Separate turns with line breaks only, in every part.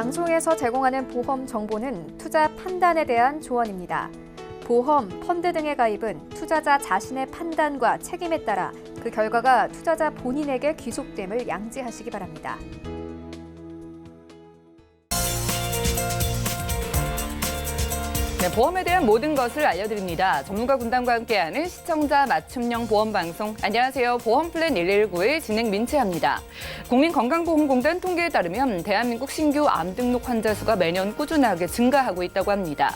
방송에서 제공하는 보험 정보는 투자 판단에 대한 조언입니다. 보험, 펀드 등의 가입은 투자자 자신의 판단과 책임에 따라 그 결과가 투자자 본인에게 귀속됨을 양지하시기 바랍니다.
네, 보험에 대한 모든 것을 알려드립니다. 전문가 군단과 함께하는 시청자 맞춤형 보험 방송. 안녕하세요. 보험플랜 119의 진행 민채합니다. 국민건강보험공단 통계에 따르면 대한민국 신규 암 등록 환자 수가 매년 꾸준하게 증가하고 있다고 합니다.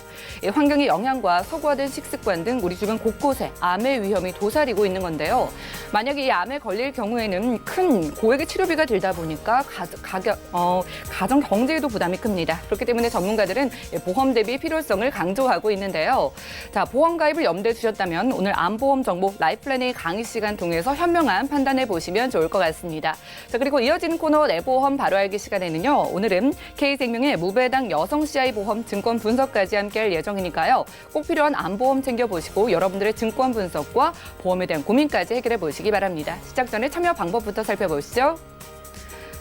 환경의 영향과 서구화된 식습관 등 우리 주변 곳곳에 암의 위험이 도사리고 있는 건데요. 만약에 이 암에 걸릴 경우에는 큰 고액의 치료비가 들다 보니까 가정 경제에도 부담이 큽니다. 그렇기 때문에 전문가들은 보험 대비 필요성을 강조하고 있는데요. 자, 보험 가입을 염두에 두셨다면 오늘 암보험 정보 라이프플랜의 강의 시간 통해서 현명한 판단해 보시면 좋을 것 같습니다. 자, 그리고 이어지는 코너 내보험 바로 알기 시간에는요. 오늘은 K생명의 무배당 여성 CI 보험 증권 분석까지 함께할 예정이니까요. 꼭 필요한 암보험 챙겨보시고 여러분들의 증권 분석과 보험에 대한 고민까지 해결해 보시기 바랍니다. 시작 전에 참여 방법부터 살펴보시죠.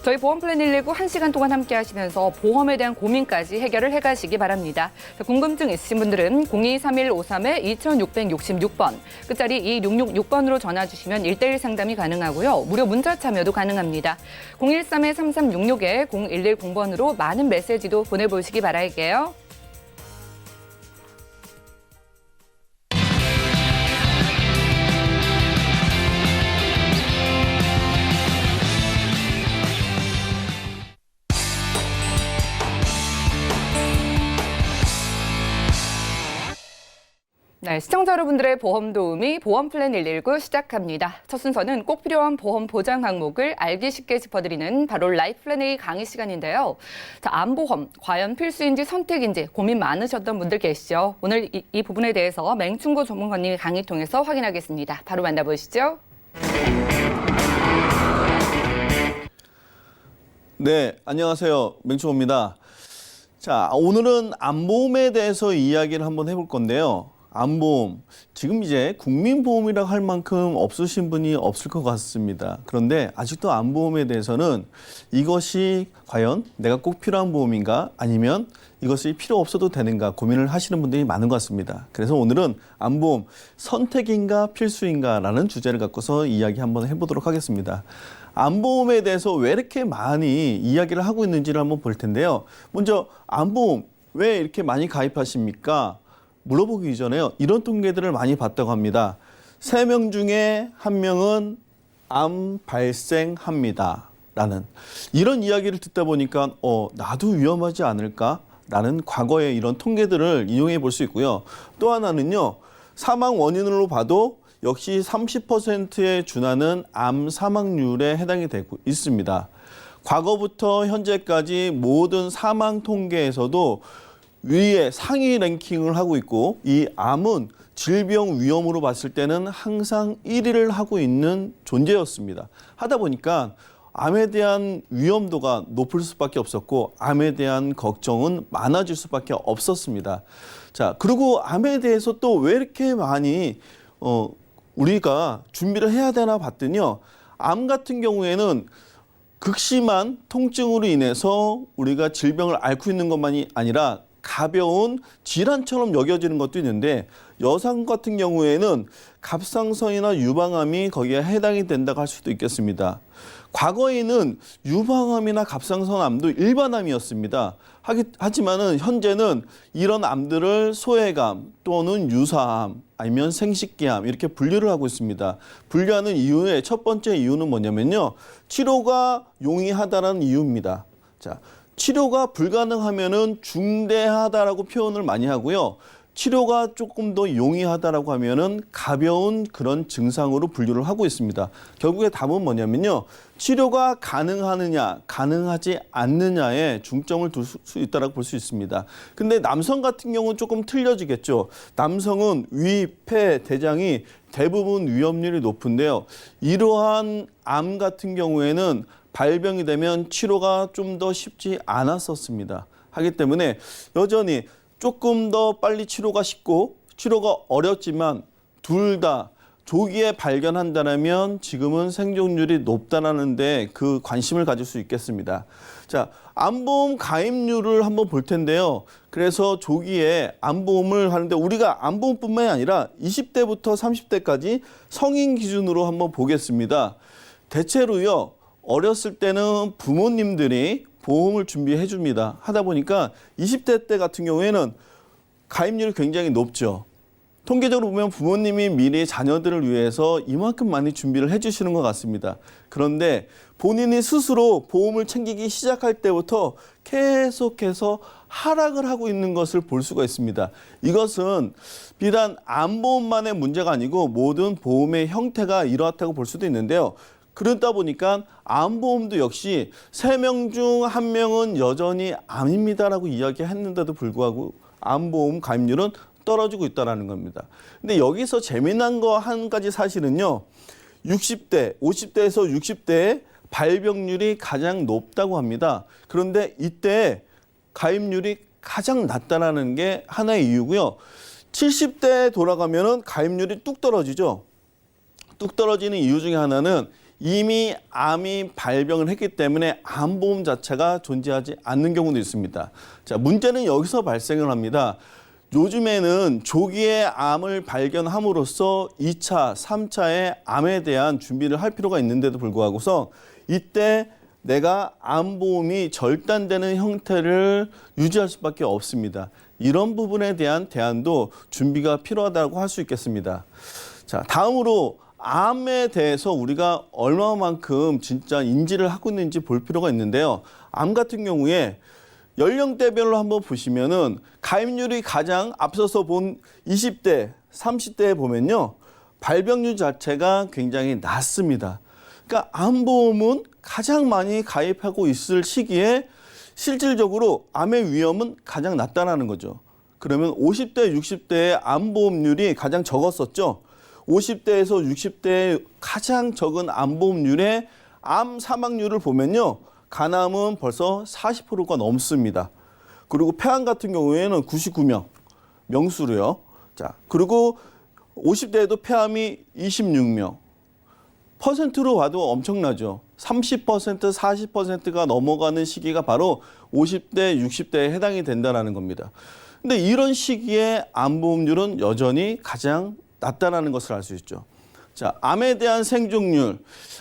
저희 보험플랜 119 1시간 동안 함께 하시면서 보험에 대한 고민까지 해결을 해가시기 바랍니다. 궁금증 있으신 분들은 023153-2666번, 끝자리 2666번으로 전화 주시면 1:1 상담이 가능하고요. 무료 문자 참여도 가능합니다. 013-3366-0110번으로 많은 메시지도 보내보시기 바랄게요. 네, 시청자 여러분들의 보험 도우미 보험플랜 119 시작합니다. 첫 순서는 꼭 필요한 보험 보장 항목을 알기 쉽게 짚어드리는 바로 라이프플랜의 강의 시간인데요. 자, 암보험 과연 필수인지 선택인지 고민 많으셨던 분들 계시죠? 오늘 이 부분에 대해서 맹충고 전문가님의 강의 통해서 확인하겠습니다. 바로 만나보시죠.
네, 안녕하세요. 맹충호입니다. 자, 오늘은 암보험에 대해서 이야기를 한번 해볼 건데요. 암보험, 지금 이제 국민보험이라고 할 만큼 없으신 분이 없을 것 같습니다. 그런데 아직도 암보험에 대해서는 이것이 과연 내가 꼭 필요한 보험인가 아니면 이것이 필요 없어도 되는가 고민을 하시는 분들이 많은 것 같습니다. 그래서 오늘은 암보험 선택인가 필수인가라는 주제를 갖고서 이야기 한번 해보도록 하겠습니다. 암보험에 대해서 왜 이렇게 많이 이야기를 하고 있는지를 한번 볼 텐데요. 먼저 암보험 왜 이렇게 많이 가입하십니까? 물어보기 전에요. 이런 통계들을 많이 봤다고 합니다. 3명 중에 1명은 암 발생합니다. 라는 이런 이야기를 듣다 보니까 나도 위험하지 않을까? 라는 과거의 이런 통계들을 이용해 볼 수 있고요. 또 하나는요. 사망 원인으로 봐도 역시 30%에 준하는 암 사망률에 해당이 되고 있습니다. 과거부터 현재까지 모든 사망 통계에서도 위에 상위 랭킹을 하고 있고 이 암은 질병 위험으로 봤을 때는 항상 1위를 하고 있는 존재였습니다. 하다 보니까 암에 대한 위험도가 높을 수밖에 없었고 암에 대한 걱정은 많아질 수밖에 없었습니다. 자, 그리고 암에 대해서 또 왜 이렇게 많이 우리가 준비를 해야 되나 봤더니요. 암 같은 경우에는 극심한 통증으로 인해서 우리가 질병을 앓고 있는 것만이 아니라 가벼운 질환처럼 여겨지는 것도 있는데 여성 같은 경우에는 갑상선이나 유방암이 거기에 해당이 된다고 할 수도 있겠습니다. 과거에는 유방암이나 갑상선암도 일반암이었습니다. 하지만은 현재는 이런 암들을 소외감 또는 유사암 아니면 생식기암 이렇게 분류를 하고 있습니다. 분류하는 이유의 첫 번째 이유는 뭐냐면요. 치료가 용이하다는 이유입니다. 자, 치료가 불가능하면은 중대하다라고 표현을 많이 하고요. 치료가 조금 더 용이하다라고 하면은 가벼운 그런 증상으로 분류를 하고 있습니다. 결국에 답은 뭐냐면요. 치료가 가능하느냐, 가능하지 않느냐에 중점을 둘 수 있다라고 볼 수 있습니다. 근데 남성 같은 경우는 조금 틀려지겠죠. 남성은 위, 폐, 대장이 대부분 위험률이 높은데요. 이러한 암 같은 경우에는 발병이 되면 치료가 좀 더 쉽지 않았었습니다. 하기 때문에 여전히 조금 더 빨리 치료가 쉽고 치료가 어렵지만 둘 다 조기에 발견한다면 지금은 생존율이 높다는데 그 관심을 가질 수 있겠습니다. 자, 암보험 가입률을 한번 볼 텐데요. 그래서 조기에 암보험을 하는데 우리가 암보험뿐만이 아니라 20대부터 30대까지 성인 기준으로 한번 보겠습니다. 대체로요, 어렸을 때는 부모님들이 보험을 준비해 줍니다. 하다 보니까 20대 때 같은 경우에는 가입률이 굉장히 높죠. 통계적으로 보면 부모님이 미래 자녀들을 위해서 이만큼 많이 준비를 해주시는 것 같습니다. 그런데 본인이 스스로 보험을 챙기기 시작할 때부터 계속해서 하락을 하고 있는 것을 볼 수가 있습니다. 이것은 비단 암보험만의 문제가 아니고 모든 보험의 형태가 이러하다고 볼 수도 있는데요. 그러다 보니까 암보험도 역시 3명 중 1명은 여전히 암입니다라고 이야기했는데도 불구하고 암보험 가입률은 떨어지고 있다는 겁니다. 근데 여기서 재미난 거 한 가지 사실은요. 60대, 50대에서 60대의 발병률이 가장 높다고 합니다. 그런데 이때 가입률이 가장 낮다라는 게 하나의 이유고요. 70대에 돌아가면은 가입률이 뚝 떨어지죠. 뚝 떨어지는 이유 중에 하나는 이미 암이 발병을 했기 때문에 암보험 자체가 존재하지 않는 경우도 있습니다. 자, 문제는 여기서 발생을 합니다. 요즘에는 조기에 암을 발견함으로써 2차, 3차의 암에 대한 준비를 할 필요가 있는데도 불구하고서 이때 내가 암보험이 절단되는 형태를 유지할 수밖에 없습니다. 이런 부분에 대한 대안도 준비가 필요하다고 할 수 있겠습니다. 자, 다음으로 암에 대해서 우리가 얼마만큼 진짜 인지를 하고 있는지 볼 필요가 있는데요. 암 같은 경우에 연령대별로 한번 보시면은 가입률이 가장 앞서서 본 20대, 30대에 보면요. 발병률 자체가 굉장히 낮습니다. 그러니까 암보험은 가장 많이 가입하고 있을 시기에 실질적으로 암의 위험은 가장 낮다는 거죠. 그러면 50대, 60대의 암보험률이 가장 적었었죠. 50대에서 60대의 가장 적은 암보험률의 암 사망률을 보면요. 간암은 벌써 40%가 넘습니다. 그리고 폐암 같은 경우에는 99명, 명수로요. 자, 그리고 50대에도 폐암이 26명. 퍼센트로 봐도 엄청나죠. 30%, 40%가 넘어가는 시기가 바로 50대, 60대에 해당이 된다는 겁니다. 근데 이런 시기에 암보험률은 여전히 가장 낮다는 것을 알 수 있죠. 자, 암에 대한 생존율.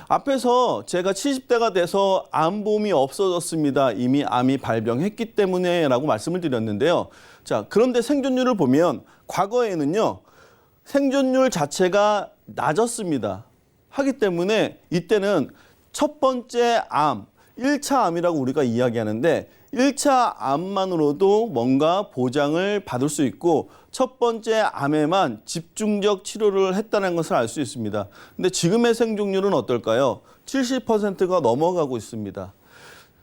앞에서 제가 70대가 돼서 암보험이 없어졌습니다. 이미 암이 발병했기 때문에 라고 말씀을 드렸는데요. 자, 그런데 생존율을 보면 과거에는요, 생존율 자체가 낮았습니다. 하기 때문에 이때는 첫 번째 암, 1차 암이라고 우리가 이야기하는데 1차 암만으로도 뭔가 보장을 받을 수 있고 첫 번째 암에만 집중적 치료를 했다는 것을 알 수 있습니다. 근데 지금의 생존율은 어떨까요? 70%가 넘어가고 있습니다.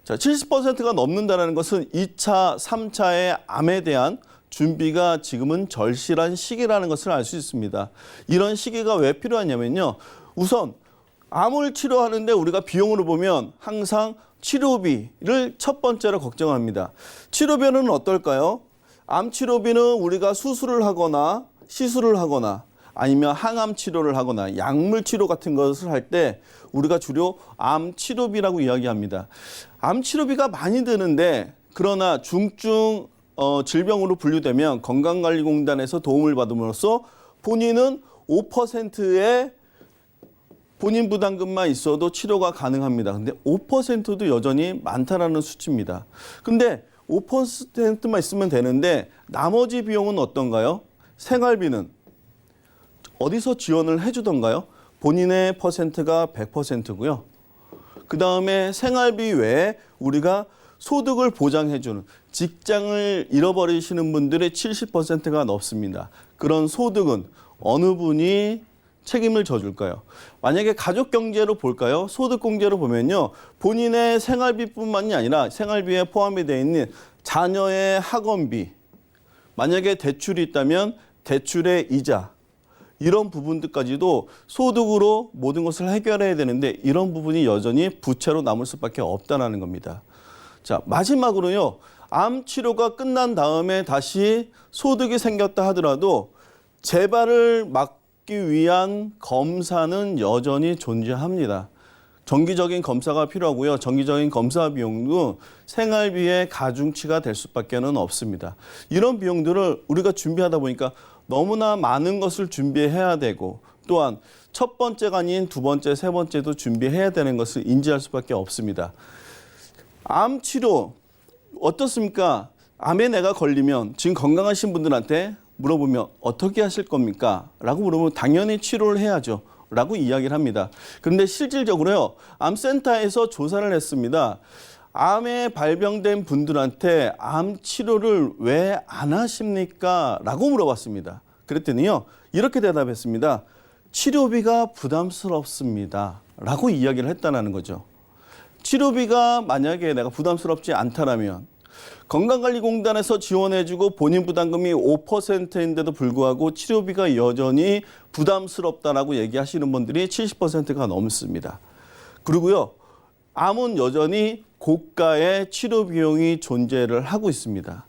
자, 70%가 넘는다는 것은 2차, 3차의 암에 대한 준비가 지금은 절실한 시기라는 것을 알 수 있습니다. 이런 시기가 왜 필요하냐면요. 우선 암을 치료하는데 우리가 비용으로 보면 항상 치료비를 첫 번째로 걱정합니다. 치료비는 어떨까요? 암 치료비는 우리가 수술을 하거나 시술을 하거나 아니면 항암 치료를 하거나 약물 치료 같은 것을 할 때 우리가 주로 암 치료비라고 이야기합니다. 암 치료비가 많이 드는데 그러나 중증 질병으로 분류되면 건강관리공단에서 도움을 받음으로써 본인은 5%의 본인 부담금만 있어도 치료가 가능합니다. 근데 5%도 여전히 많다라는 수치입니다. 근데 5%만 있으면 되는데 나머지 비용은 어떤가요? 생활비는 어디서 지원을 해주던가요? 본인의 퍼센트가 100%고요. 그 다음에 생활비 외에 우리가 소득을 보장해주는 직장을 잃어버리시는 분들의 70%가 넘습니다. 그런 소득은 어느 분이 책임을 져줄까요? 만약에 가족 경제로 볼까요? 소득 공제로 보면요. 본인의 생활비뿐만이 아니라 생활비에 포함이 되어 있는 자녀의 학원비, 만약에 대출이 있다면 대출의 이자, 이런 부분들까지도 소득으로 모든 것을 해결해야 되는데 이런 부분이 여전히 부채로 남을 수밖에 없다는 겁니다. 자, 마지막으로요. 암 치료가 끝난 다음에 다시 소득이 생겼다 하더라도 재발을 막기 위한 검사는 여전히 존재합니다. 정기적인 검사가 필요하고요. 정기적인 검사 비용도 생활비의 가중치가 될 수밖에는 없습니다. 이런 비용들을 우리가 준비하다 보니까 너무나 많은 것을 준비해야 되고 또한 첫 번째가 아닌 두 번째, 세 번째도 준비해야 되는 것을 인지할 수밖에 없습니다. 암 치료 어떻습니까? 암에 내가 걸리면 지금 건강하신 분들한테 물어보면 어떻게 하실 겁니까? 라고 물어보면 당연히 치료를 해야죠. 라고 이야기를 합니다. 그런데 실질적으로요. 암센터에서 조사를 했습니다. 암에 발병된 분들한테 암 치료를 왜 안 하십니까? 라고 물어봤습니다. 그랬더니요. 이렇게 대답했습니다. 치료비가 부담스럽습니다. 라고 이야기를 했다는 거죠. 치료비가 만약에 내가 부담스럽지 않다라면 건강관리공단에서 지원해주고 본인 부담금이 5%인데도 불구하고 치료비가 여전히 부담스럽다라고 얘기하시는 분들이 70%가 넘습니다. 그리고요, 암은 여전히 고가의 치료 비용이 존재를 하고 있습니다.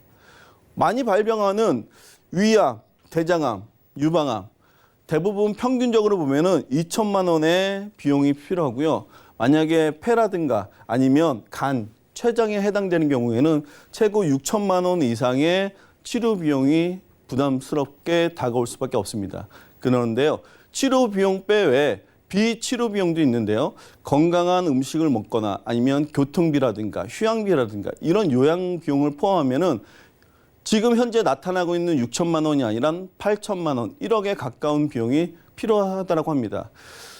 많이 발병하는 위암, 대장암, 유방암 대부분 평균적으로 보면은 2천만 원의 비용이 필요하고요. 만약에 폐라든가 아니면 간, 췌장에 해당되는 경우에는 최고 6천만 원 이상의 치료 비용이 부담스럽게 다가올 수밖에 없습니다. 그런데요, 치료 비용 빼외 비치료 비용도 있는데요. 건강한 음식을 먹거나 아니면 교통비라든가 휴양비라든가 이런 요양 비용을 포함하면은 지금 현재 나타나고 있는 6천만 원이 아니라 8천만 원, 1억에 가까운 비용이 필요하다고 합니다.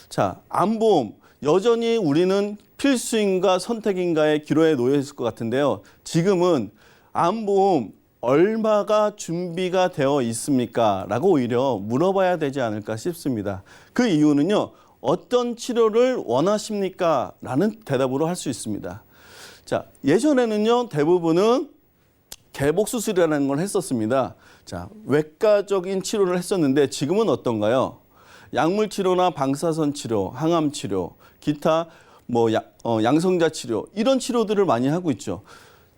자, 암보험 여전히 우리는 필수인가 선택인가의 기로에 놓여 있을 것 같은데요. 지금은 암보험 얼마가 준비가 되어 있습니까? 라고 오히려 물어봐야 되지 않을까 싶습니다. 그 이유는요. 어떤 치료를 원하십니까? 라는 대답으로 할 수 있습니다. 자, 예전에는요. 대부분은 개복 수술이라는 걸 했었습니다. 자, 외과적인 치료를 했었는데 지금은 어떤가요? 약물 치료나 방사선 치료, 항암 치료, 기타 양성자 치료 이런 치료들을 많이 하고 있죠.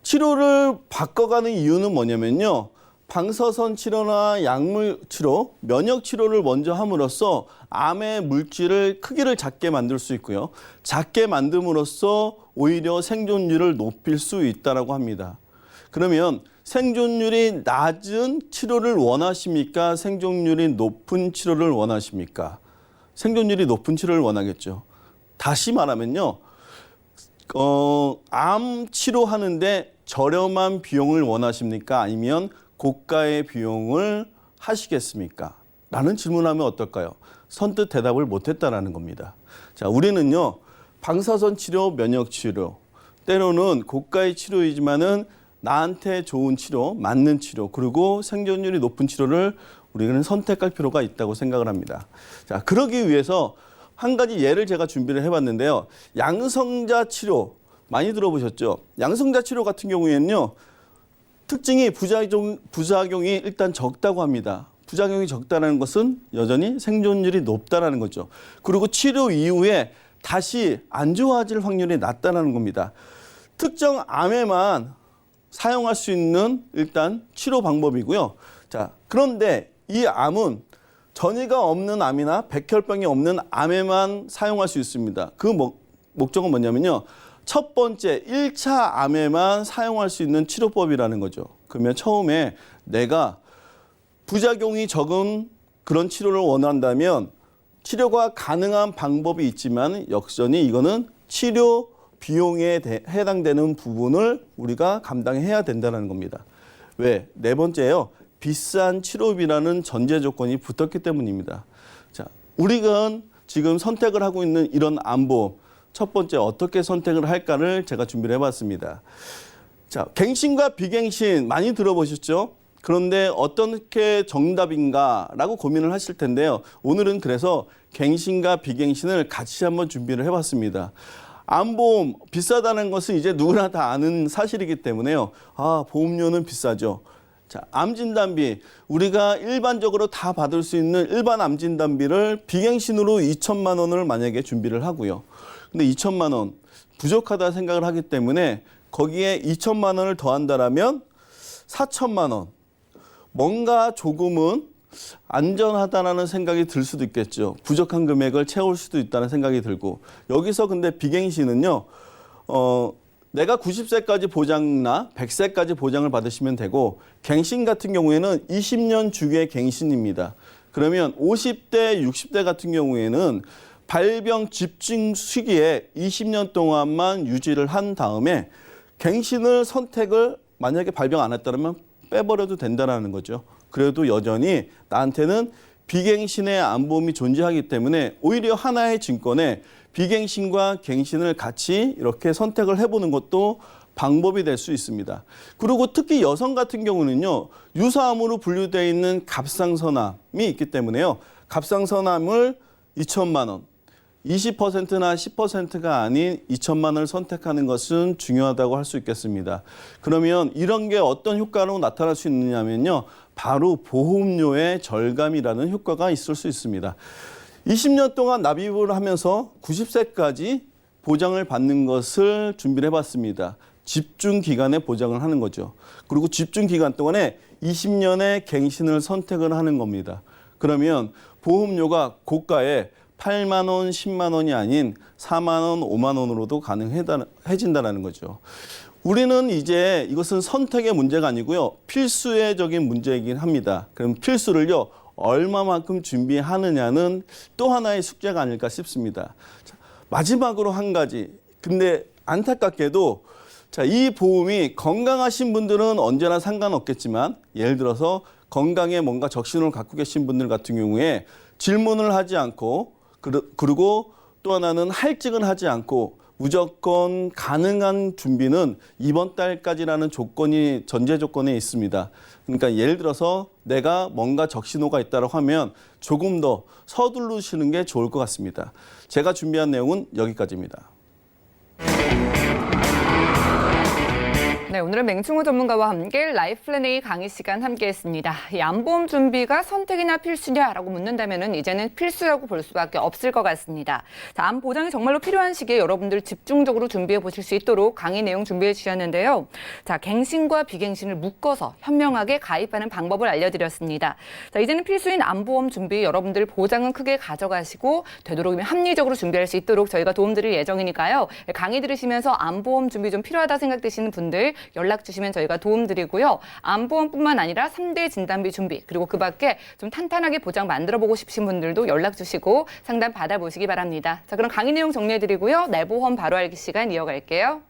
치료를 바꿔가는 이유는 뭐냐면요. 방사선 치료나 약물 치료, 면역 치료를 먼저 함으로써 암의 물질을 크기를 작게 만들 수 있고요. 작게 만듦으로써 오히려 생존율을 높일 수 있다고 합니다. 그러면 생존율이 낮은 치료를 원하십니까? 생존율이 높은 치료를 원하십니까? 생존율이 높은 치료를 원하겠죠. 다시 말하면요. 암 치료하는데 저렴한 비용을 원하십니까? 아니면 고가의 비용을 하시겠습니까? 라는 질문하면 어떨까요? 선뜻 대답을 못했다라는 겁니다. 자, 우리는요. 방사선 치료, 면역 치료, 때로는 고가의 치료이지만은 나한테 좋은 치료, 맞는 치료, 그리고 생존율이 높은 치료를 우리는 선택할 필요가 있다고 생각을 합니다. 자, 그러기 위해서 한 가지 예를 제가 준비를 해봤는데요. 양성자 치료 많이 들어보셨죠? 양성자 치료 같은 경우에는요. 특징이 부작용이 일단 적다고 합니다. 부작용이 적다는 것은 여전히 생존율이 높다는 거죠. 그리고 치료 이후에 다시 안 좋아질 확률이 낮다는 겁니다. 특정 암에만 사용할 수 있는 일단 치료 방법이고요. 자, 그런데 이 암은 전이가 없는 암이나 백혈병이 없는 암에만 사용할 수 있습니다. 그 목적은 뭐냐면요. 첫 번째 1차 암에만 사용할 수 있는 치료법이라는 거죠. 그러면 처음에 내가 부작용이 적은 그런 치료를 원한다면 치료가 가능한 방법이 있지만 역전히 이거는 치료 비용에 해당되는 부분을 우리가 감당해야 된다는 겁니다. 왜? 네 번째요. 비싼 치료비라는 전제 조건이 붙었기 때문입니다. 자, 우리가 지금 선택을 하고 있는 이런 암보험 첫 번째 어떻게 선택을 할까를 제가 준비를 해봤습니다. 자, 갱신과 비갱신 많이 들어보셨죠? 그런데 어떻게 정답인가라고 고민을 하실 텐데요. 오늘은 그래서 갱신과 비갱신을 같이 한번 준비를 해봤습니다. 암보험 비싸다는 것은 이제 누구나 다 아는 사실이기 때문에요. 아, 보험료는 비싸죠. 자, 암진단비 우리가 일반적으로 다 받을 수 있는 일반 암진단비를 비갱신으로 2천만 원을 만약에 준비를 하고요. 근데 2천만 원 부족하다 생각을 하기 때문에 거기에 2천만 원을 더한다라면 4천만 원. 뭔가 조금은 안전하다라는 생각이 들 수도 있겠죠. 부족한 금액을 채울 수도 있다는 생각이 들고 여기서 근데 비갱신은요. 내가 90세까지 보장이나 100세까지 보장을 받으시면 되고 갱신 같은 경우에는 20년 주기의 갱신입니다. 그러면 50대, 60대 같은 경우에는 발병 집중 시기에 20년 동안만 유지를 한 다음에 갱신을 선택을 만약에 발병 안 했다면 빼버려도 된다는 거죠. 그래도 여전히 나한테는 비갱신의 안보험이 존재하기 때문에 오히려 하나의 증권에 비갱신과 갱신을 같이 이렇게 선택을 해보는 것도 방법이 될 수 있습니다. 그리고 특히 여성 같은 경우는요. 유사암으로 분류되어 있는 갑상선암이 있기 때문에요. 갑상선암을 2천만 원, 20%나 10%가 아닌 2천만 원을 선택하는 것은 중요하다고 할 수 있겠습니다. 그러면 이런 게 어떤 효과로 나타날 수 있느냐면요. 바로 보험료의 절감이라는 효과가 있을 수 있습니다. 20년 동안 납입을 하면서 90세까지 보장을 받는 것을 준비를 해봤습니다. 집중 기간에 보장을 하는 거죠. 그리고 집중 기간 동안에 20년의 갱신을 선택을 하는 겁니다. 그러면 보험료가 고가에 8만 원, 10만 원이 아닌 4만 원, 5만 원으로도 가능해진다는 거죠. 우리는 이제 이것은 선택의 문제가 아니고요. 필수적인 문제이긴 합니다. 그럼 필수를요. 얼마만큼 준비하느냐는 또 하나의 숙제가 아닐까 싶습니다. 자, 마지막으로 한 가지. 근데 안타깝게도 이 보험이 건강하신 분들은 언제나 상관없겠지만 예를 들어서 건강에 뭔가 적신호를 갖고 계신 분들 같은 경우에 질문을 하지 않고 그리고 또 하나는 할증을 하지 않고 무조건 가능한 준비는 이번 달까지라는 조건이 전제 조건에 있습니다. 그러니까 예를 들어서 내가 뭔가 적신호가 있다고 하면 조금 더 서두르시는 게 좋을 것 같습니다. 제가 준비한 내용은 여기까지입니다.
네, 오늘은 맹충호 전문가와 함께 라이플랜A 강의 시간 함께했습니다. 이 안보험 준비가 선택이나 필수냐라고 묻는다면은 이제는 필수라고 볼 수밖에 없을 것 같습니다. 자, 암 보장이 정말로 필요한 시기에 여러분들 집중적으로 준비해 보실 수 있도록 강의 내용 준비해 주셨는데요. 자, 갱신과 비갱신을 묶어서 현명하게 가입하는 방법을 알려드렸습니다. 자, 이제는 필수인 안보험 준비 여러분들 보장은 크게 가져가시고 되도록이면 합리적으로 준비할 수 있도록 저희가 도움드릴 예정이니까요. 강의 들으시면서 안보험 준비 좀 필요하다 생각되시는 분들 연락 주시면 저희가 도움드리고요. 암보험뿐만 아니라 3대 진단비 준비 그리고 그 밖에 좀 탄탄하게 보장 만들어보고 싶으신 분들도 연락 주시고 상담 받아보시기 바랍니다. 자, 그럼 강의 내용 정리해드리고요. 내 보험 바로 알기 시간 이어갈게요.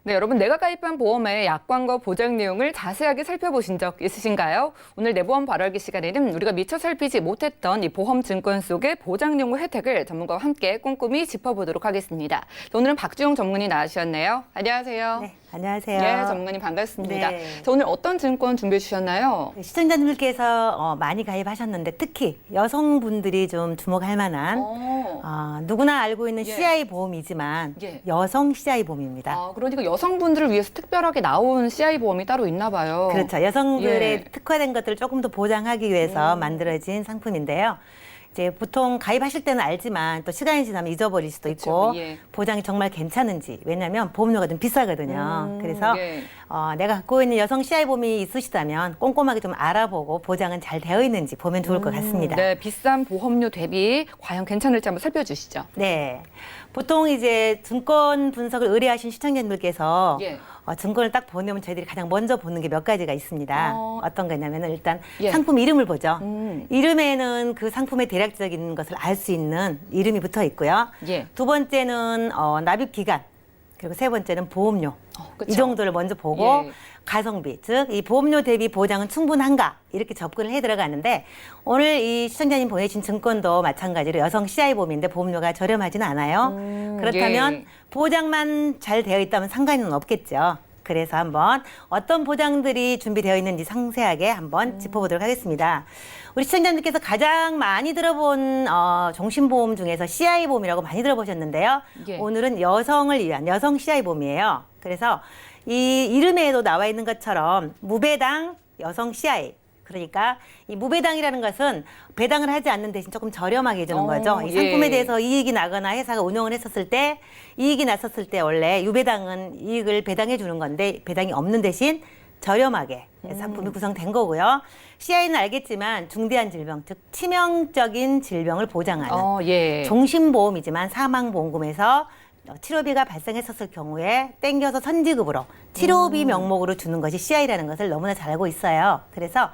네, 여러분 내가 가입한 보험의 약관과 보장 내용을 자세하게 살펴보신 적 있으신가요? 오늘 내 보험 바로 알기 시간에는 우리가 미처 살피지 못했던 이 보험 증권 속의 보장 내용과 혜택을 전문가와 함께 꼼꼼히 짚어보도록 하겠습니다. 오늘은 박주영 전문의 나와주셨네요. 안녕하세요.
네, 안녕하세요.
예, 전문가님 반갑습니다.
네.
자, 오늘 어떤 증권 준비해 주셨나요?
시청자님들께서 많이 가입하셨는데 특히 여성분들이 좀 주목할 만한 누구나 알고 있는
예.
CI 보험이지만
예.
여성 CI 보험입니다.
아, 그러니까 여성분들을 위해서 특별하게 나온 CI 보험이 따로 있나 봐요.
그렇죠. 여성들의
예.
특화된 것들을 조금 더 보장하기 위해서 만들어진 상품인데요. 이제 보통 가입하실 때는 알지만 또 시간이 지나면 잊어버릴 수도 있고
그렇죠. 예.
보장이 정말 괜찮은지 왜냐하면 보험료가 좀 비싸거든요. 그래서
예.
내가 갖고 있는 여성 CI 보험이 있으시다면 꼼꼼하게 좀 알아보고 보장은 잘 되어 있는지 보면 좋을 것 같습니다.
네, 비싼 보험료 대비 과연 괜찮을지 한번 살펴주시죠.
네. 보통 이제 증권 분석을 의뢰하신 시청자님들께서
예.
증권을 딱 보내면 저희들이 가장 먼저 보는 게 몇 가지가 있습니다. 어떤 거냐면 일단
예.
상품 이름을 보죠.
음.
이름에는 그 상품의 대략적인 것을 알 수 있는 이름이 붙어 있고요.
예.
두 번째는 납입 기간, 그리고 세 번째는 보험료.
그쵸.
이 정도를 먼저 보고
예.
가성비, 즉 이 보험료 대비 보장은 충분한가 이렇게 접근을 해 들어가는데 오늘 이 시청자님 보내신 증권도 마찬가지로 여성 CI 보험인데 보험료가 저렴하지는 않아요. 그렇다면
예.
보장만 잘 되어 있다면 상관은 없겠죠. 그래서 한번 어떤 보장들이 준비되어 있는지 상세하게 한번 짚어보도록 하겠습니다. 우리 시청자님께서 가장 많이 들어본 종신보험 중에서 CI 보험이라고 많이 들어보셨는데요.
예.
오늘은 여성을 위한 여성 CI 보험이에요. 그래서 이 이름에도 나와 있는 것처럼 무배당 여성 CI. 그러니까 이 무배당이라는 것은 배당을 하지 않는 대신 조금 저렴하게 해주는 거죠. 이 상품에
예.
대해서 이익이 나거나 회사가 운영을 했었을 때 이익이 났었을 때 원래 유배당은 이익을 배당해 주는 건데 배당이 없는 대신 저렴하게 상품이 구성된 거고요. CI는 알겠지만 중대한 질병, 즉 치명적인 질병을 보장하는
예.
종신보험이지만 사망보험금에서 치료비가 발생했었을 경우에 땡겨서 선지급으로 치료비 명목으로 주는 것이 CI라는 것을 너무나 잘 알고 있어요. 그래서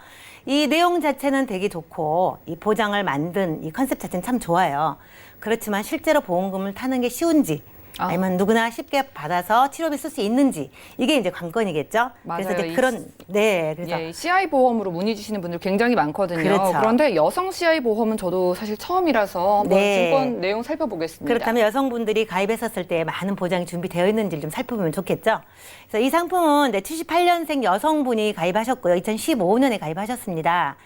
이 내용 자체는 되게 좋고 이 보장을 만든 이 컨셉 자체는 참 좋아요. 그렇지만 실제로 보험금을 타는 게 쉬운지 아니면 누구나 쉽게 받아서 치료비 쓸 수 있는지 이게 이제 관건이겠죠.
맞아요.
그래서 이제 그런 그래서
예, CI 보험으로 문의 주시는 분들 굉장히 많거든요.
그렇죠.
그런데 여성 CI 보험은 저도 사실 처음이라서 한번
네.
증권 내용 살펴보겠습니다.
그렇다면 여성분들이 가입했었을 때 많은 보장이 준비되어 있는지를 좀 살펴보면 좋겠죠. 그래서 이 상품은 78년생 여성분이 가입하셨고요. 2015년에 가입하셨습니다.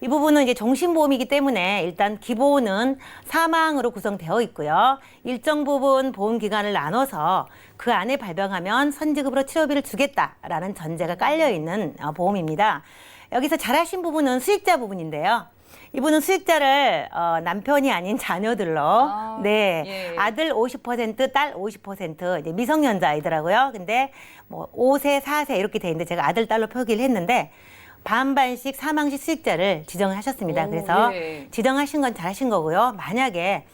이 부분은 이제 종신보험이기 때문에 일단 기본은 사망으로 구성되어 있고요. 일정 부분 보험 기간을 나눠서 그 안에 발병하면 선지급으로 치료비를 주겠다라는 전제가 깔려 있는 보험입니다. 여기서 잘하신 부분은 수익자 부분인데요. 이분은 수익자를 남편이 아닌 자녀들로
예.
아들 50%, 딸 50% 이제 미성년자이더라고요. 근데 뭐 5세, 4세 이렇게 돼 있는데 제가 아들, 딸로 표기를 했는데 반반씩 사망시 수익자를 지정을 하셨습니다. 그래서
예.
지정하신 건 잘하신 거고요. 만약에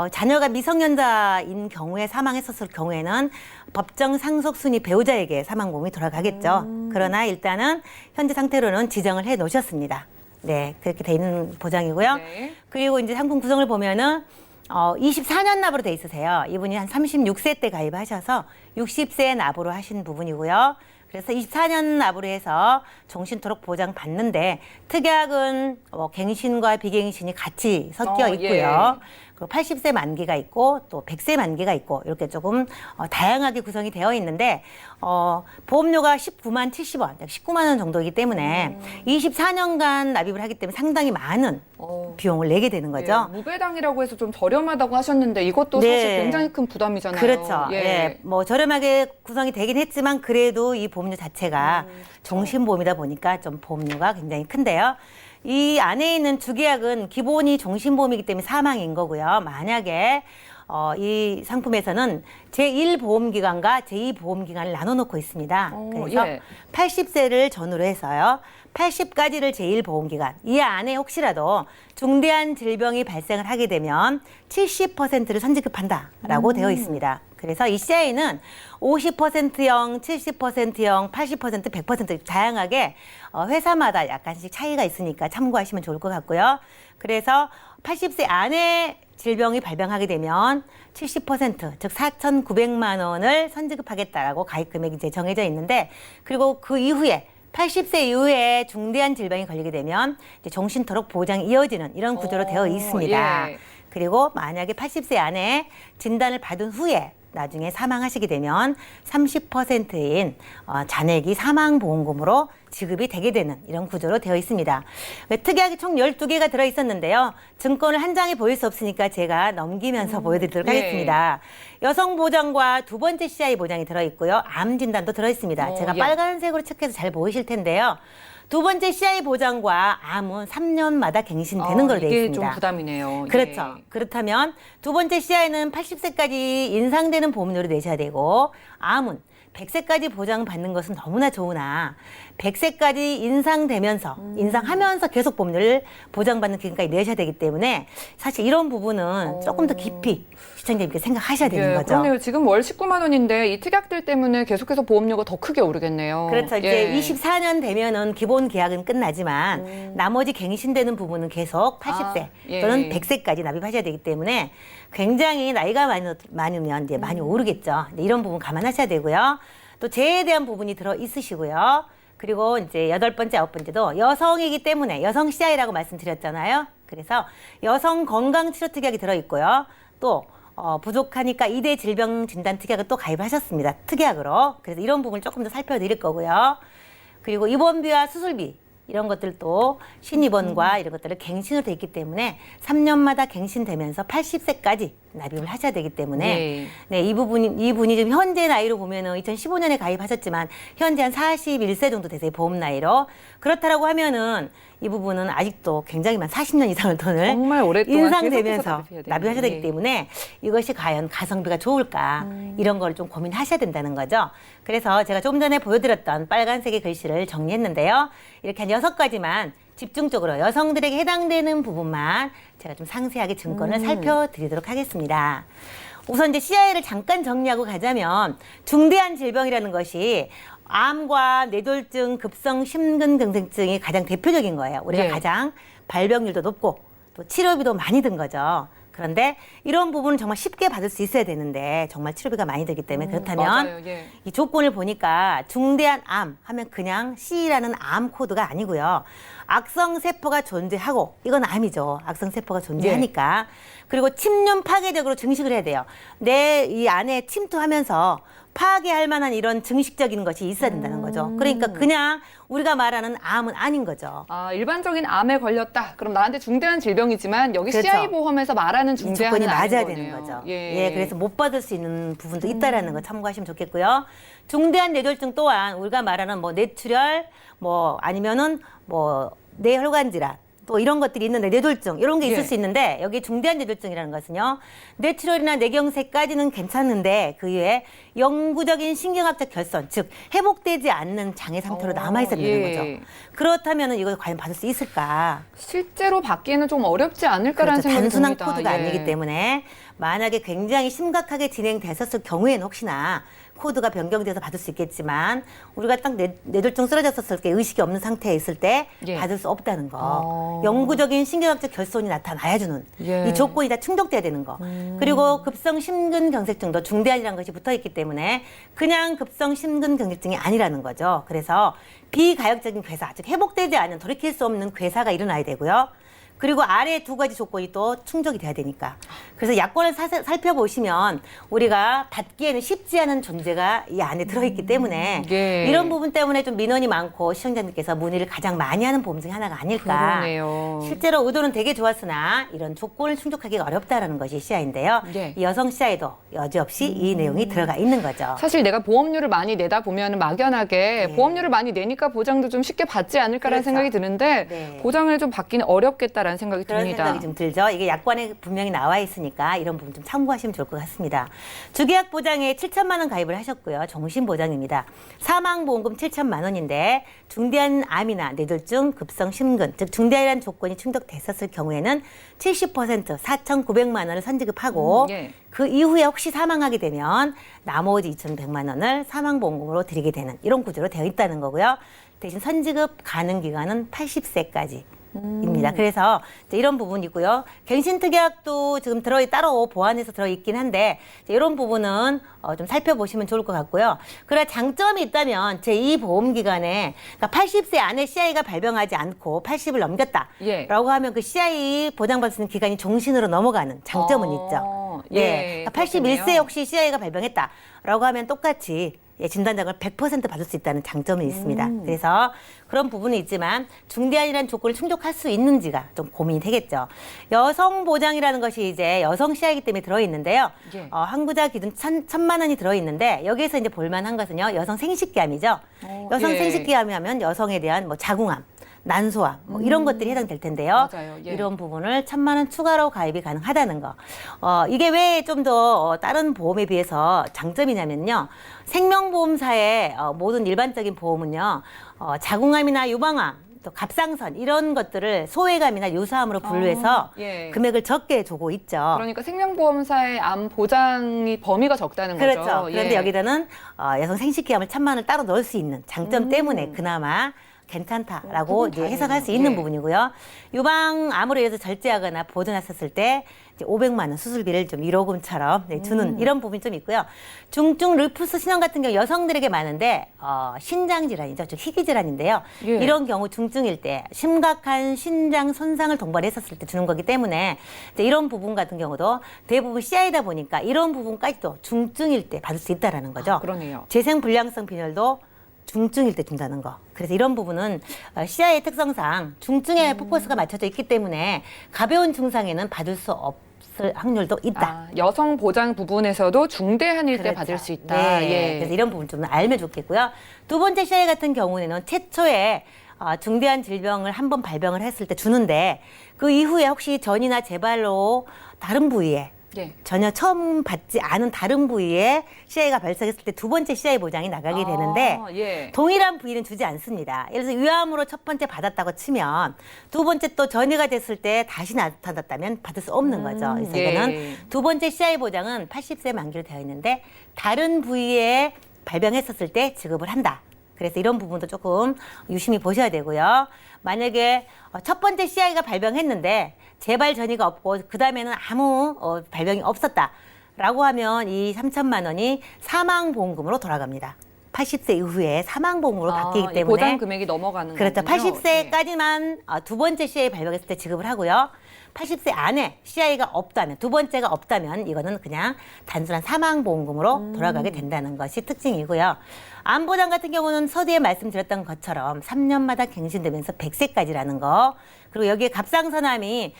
자녀가 미성년자인 경우에 사망했었을 경우에는 법정 상속순위 배우자에게 사망보험이 돌아가겠죠. 그러나 일단은 현재 상태로는 지정을 해 놓으셨습니다. 네, 그렇게 돼 있는 보장이고요.
네.
그리고 이제 상품 구성을 보면은 24년 납으로 돼 있으세요. 이분이 한 36세 때 가입하셔서 60세 납으로 하신 부분이고요. 그래서 24년 납으로 해서 종신토록 보장 받는데 특약은 갱신과 비갱신이 같이 섞여 있고요. 그리고 80세 만기가 있고 또 100세 만기가 있고 이렇게 조금 다양하게 구성이 되어 있는데 보험료가 19만 70원, 19만 원 정도이기 때문에 24년간 납입을 하기 때문에 상당히 많은 비용을 내게 되는 거죠.
예, 무배당이라고 해서 좀 저렴하다고 하셨는데 이것도
네.
사실 굉장히 큰 부담이잖아요.
그렇죠. 예. 뭐 저렴하게 구성이 되긴 했지만 그래도 이 보험료 자체가 종신보험이다 보니까 좀 보험료가 굉장히 큰데요. 이 안에 있는 주계약은 기본이 종신보험이기 때문에 사망인 거고요. 만약에 이 상품에서는 제1보험기간과 제2보험기간을 나눠놓고 있습니다. 그래서
예.
80세를 전후로 해서요. 80까지를 제1보험기간. 이 안에 혹시라도 중대한 질병이 발생을 하게 되면 70%를 선지급한다라고 되어 있습니다. 그래서 이 CI는 50%형, 70%형, 80%, 100% 다양하게 회사마다 약간씩 차이가 있으니까 참고하시면 좋을 것 같고요. 그래서 80세 안에 질병이 발병하게 되면 70%, 즉 4,900만 원을 선지급하겠다라고 가입 금액이 이제 정해져 있는데 그리고 그 이후에 80세 이후에 중대한 질병이 걸리게 되면 이제 종신토록 보장이 이어지는 이런 구조로 되어 있습니다.
예.
그리고 만약에 80세 안에 진단을 받은 후에 나중에 사망하시게 되면 30%인 잔액이 사망보험금으로 지급이 되게 되는 이런 구조로 되어 있습니다. 특이하게 총 12개가 들어있었는데요. 증권을 한 장에 보일 수 없으니까 제가 넘기면서 보여드리도록 하겠습니다. 여성 보장과 두 번째 CI 보장이 들어있고요. 암 진단도 들어있습니다. 제가
예.
빨간색으로 체크해서 잘 보이실 텐데요. 두 번째 CI 보장과 암은 3년마다 갱신되는 걸로 되어
이게
있습니다.
좀 부담이네요.
그렇죠.
예.
그렇다면 두 번째 CI는 80세까지 인상되는 보험료를 내셔야 되고 암은 100세까지 보장받는 것은 너무나 좋으나 100세까지 인상하면서 계속 보험료를 보장받는 기간까지 내셔야 되기 때문에 사실 이런 부분은 조금 더 깊이 시청자님께 생각하셔야 되는 거죠.
그러네요. 지금 월 19만 원인데 이 특약들 때문에 계속해서 보험료가 더 크게 오르겠네요.
그렇죠. 이제 24년 되면은 기본 계약은 끝나지만 나머지 갱신되는 부분은 계속 80세
예.
또는 100세까지 납입하셔야 되기 때문에 굉장히 나이가 많으면 이제 많이 오르겠죠. 이런 부분 감안하셔야 되고요. 또 재해에 대한 부분이 들어 있으시고요. 그리고 이제 8번째, 9번째도 여성이기 때문에 여성 CI라고 말씀드렸잖아요. 그래서 여성 건강치료 특약이 들어 있고요. 또 부족하니까 2대 질병 진단 특약을 또 가입하셨습니다. 특약으로. 그래서 이런 부분을 조금 더 살펴드릴 거고요. 그리고 입원비와 수술비 이런 것들도 신입원과 이런 것들을 갱신으로 돼 있기 때문에 3년마다 갱신되면서 80세까지 납입을 하셔야 되기 때문에 네, 이분이 지금 현재 나이로 보면은 2015년에 가입하셨지만 현재 한 41세 정도 되세요. 보험 나이로. 그렇다라고 하면은 이 부분은 아직도 굉장히 많은 40년 이상의 돈을
정말 오랫동안
인상되면서
계속해서
납입하셔야 되기 때문에 이것이 과연 가성비가 좋을까 이런 걸 좀 고민하셔야 된다는 거죠. 그래서 제가 조금 전에 보여드렸던 빨간색의 글씨를 정리했는데요. 이렇게 한 6가지만 집중적으로 여성들에게 해당되는 부분만 제가 좀 상세하게 증권을 살펴드리도록 하겠습니다. 우선 이제 CI를 잠깐 정리하고 가자면 중대한 질병이라는 것이 암과 뇌졸중, 급성 심근경색증이 가장 대표적인 거예요. 우리가
예.
가장 발병률도 높고 또 치료비도 많이 든 거죠. 그런데 이런 부분은 정말 쉽게 받을 수 있어야 되는데 정말 치료비가 많이 들기 때문에 그렇다면
맞아요. 예.
이 조건을 보니까 중대한 암 하면 그냥 C라는 암 코드가 아니고요. 악성세포가 존재하고 이건 암이죠. 악성세포가 존재하니까. 그리고 침륜 파괴적으로 증식을 해야 돼요. 내 이 안에 침투하면서 파괴할 만한 이런 증식적인 것이 있어야 된다는 거죠. 그러니까 그냥 우리가 말하는 암은 아닌 거죠.
일반적인 암에 걸렸다. 그럼 나한테 중대한 질병이지만 여기
그렇죠.
CI 보험에서 말하는
이
중대한
조건이
아닌
맞아야
거네요.
되는 거죠.
예.
그래서 못 받을 수 있는 부분도 있다라는 거 참고하시면 좋겠고요. 중대한 뇌졸중 또한 우리가 말하는 뭐 뇌출혈, 뭐 아니면은 뭐 뇌혈관 질환. 또 이런 것들이 있는데 뇌졸중 이런 게 있을
예.
수 있는데 여기 중대한 뇌졸중이라는 것은요. 뇌출혈이나 뇌경색까지는 괜찮은데 그 이외에 영구적인 신경학적 결손 즉 회복되지 않는 장애 상태로 남아 있어야 되는
예.
거죠. 그렇다면 이걸 과연 받을 수 있을까?
실제로 받기에는 좀 어렵지 않을까라는
그렇죠.
생각이
단순한
듭니다.
코드가
예.
아니기 때문에 만약에 굉장히 심각하게 진행됐었을 경우에는 혹시나 코드가 변경돼서 받을 수 있겠지만 우리가 딱 뇌졸중 쓰러졌었을 때 의식이 없는 상태에 있을 때
예.
받을 수 없다는 거. 영구적인 신경학적 결손이 나타나야 주는
예.
이 조건이 다 충족돼야 되는 거. 그리고 급성 심근경색증도 중대한이라는 것이 붙어있기 때문에 그냥 급성 심근경색증이 아니라는 거죠. 그래서 비가역적인 괴사, 즉 회복되지 않은 돌이킬 수 없는 괴사가 일어나야 되고요. 그리고 아래 2가지 조건이 또 충족이 돼야 되니까. 그래서 약관을 살펴보시면 우리가 받기에는 쉽지 않은 존재가 이 안에 들어있기 때문에
예.
이런 부분 때문에 좀 민원이 많고 시청자님께서 문의를 가장 많이 하는 보험 중에 하나가 아닐까.
그러네요.
실제로 의도는 되게 좋았으나 이런 조건을 충족하기가 어렵다라는 것이 CI인데요.
예.
이 여성 CI도 여지없이 이 내용이 들어가 있는 거죠.
사실 내가 보험료를 많이 내다 보면 막연하게
네.
보험료를 많이 내니까 보장도 좀 쉽게 받지 않을까라는
그렇죠.
생각이 드는데
네.
보장을 좀 받기는 어렵겠다라는 생각이
그런
듭니다.
생각이 좀 들죠. 이게 약관에 분명히 나와 있으니까 이런 부분 좀 참고하시면 좋을 것 같습니다. 주계약 보장에 7천만 원 가입을 하셨고요. 종신 보장입니다. 사망보험금 7천만 원인데 중대한 암이나 뇌졸중, 급성 심근, 즉 중대한 조건이 충족됐었을 경우에는 70% 4,900만 원을 선지급하고
예.
그 이후에 혹시 사망하게 되면 나머지 2,100만 원을 사망보험금으로 드리게 되는 이런 구조로 되어 있다는 거고요. 대신 선지급 가능 기간은 80세까지. 입니다. 그래서 이제 이런 부분이고요. 갱신특약도 지금 따로 보완해서 들어있긴 한데 이런 부분은 좀 살펴보시면 좋을 것 같고요. 그러나 장점이 있다면 제2보험기간에 그러니까 80세 안에 CI가 발병하지 않고 80을 넘겼다라고
예.
하면 그 CI 보장받을 수 있는 기간이 종신으로 넘어가는 장점은 있죠. 네. 81세 혹시 CI가 발병했다라고 하면 똑같이 진단장을 100% 받을 수 있다는 장점이 있습니다. 그래서 그런 부분이 있지만 중대한이라는 조건을 충족할 수 있는지가 좀 고민이 되겠죠. 여성 보장이라는 것이 이제 여성 CI이기 때문에 들어있는데요.
예.
항부자 기준 1,000만 원이 들어있는데 여기에서 이제 볼만한 것은요. 여성 생식기암이죠. 여성
예.
생식기암이 하면 여성에 대한 뭐 자궁암, 난소암 뭐 이런 것들이 해당될 텐데요.
맞아요. 예.
이런 부분을 1,000만 원 추가로 가입이 가능하다는 거. 이게 왜 좀 더 다른 보험에 비해서 장점이냐면요. 생명보험사의 모든 일반적인 보험은요. 자궁암이나 유방암, 또 갑상선 이런 것들을 소외감이나 유사암으로 분류해서
예.
금액을 적게 주고 있죠.
그러니까 생명보험사의 암 보장이 범위가 적다는 거죠.
그렇죠. 그런데
예.
여기다는 여성 생식기암을 1,000만 원을 따로 넣을 수 있는 장점 때문에 그나마 괜찮다라고
그건
이제
다행이네요.
해석할 수 있는
예.
부분이고요. 유방암으로 인해서 절제하거나 보존했었을 때 이제 500만 원 수술비를 좀 1호금처럼 주는 이런 부분이 좀 있고요. 중증 르푸스 신형 같은 경우 여성들에게 많은데 신장 질환이죠. 즉 희귀 질환인데요.
예.
이런 경우 중증일 때 심각한 신장 손상을 동반했었을 때 주는 거기 때문에 이제 이런 부분 같은 경우도 대부분 CI다 보니까 이런 부분까지도 중증일 때 받을 수 있다라는 거죠.
그러네요.
재생불량성 빈혈도 중증일 때 준다는 거. 그래서 이런 부분은 CI의 특성상 중증에 포커스가 맞춰져 있기 때문에 가벼운 증상에는 받을 수 없을 확률도 있다.
아, 여성 보장 부분에서도 중대한일 때
그렇죠.
받을 수 있다.
네.
예.
그래서 이런 부분 좀 알면 좋겠고요. 두 번째 CI 같은 경우에는 최초에 중대한 질병을 한번 발병을 했을 때 주는데 그 이후에 혹시 전이나 재발로 다른 부위에
예.
전혀 처음 받지 않은 다른 부위에 CI가 발생했을 때 두 번째 CI 보장이 나가게 되는데
예.
동일한 부위는 주지 않습니다. 예를 들어서 위암으로 첫 번째 받았다고 치면 두 번째 또 전이가 됐을 때 다시 나타났다면 받을 수 없는 거죠. 그래서
예.
이거는 두 번째 CI 보장은 80세 만기로 되어 있는데 다른 부위에 발병했었을 때 지급을 한다. 그래서 이런 부분도 조금 유심히 보셔야 되고요. 만약에 첫 번째 CI가 발병했는데 재발 전이가 없고 그 다음에는 아무 발병이 없었다라고 하면 이 3,000만 원이 사망보험금으로 돌아갑니다. 80세 이후에 사망보험으로 바뀌기
이
때문에
보장 금액이 넘어가는
그렇죠.
거군요.
80세까지만 두 번째 CI 발병했을 때 지급을 하고요. 80세 안에 CI가 없다면, 두 번째가 없다면 이거는 그냥 단순한 사망보험금으로 돌아가게 된다는 것이 특징이고요. 암보장 같은 경우는 서두에 말씀드렸던 것처럼 3년마다 갱신되면서 100세까지라는 거. 그리고 여기에 갑상선암이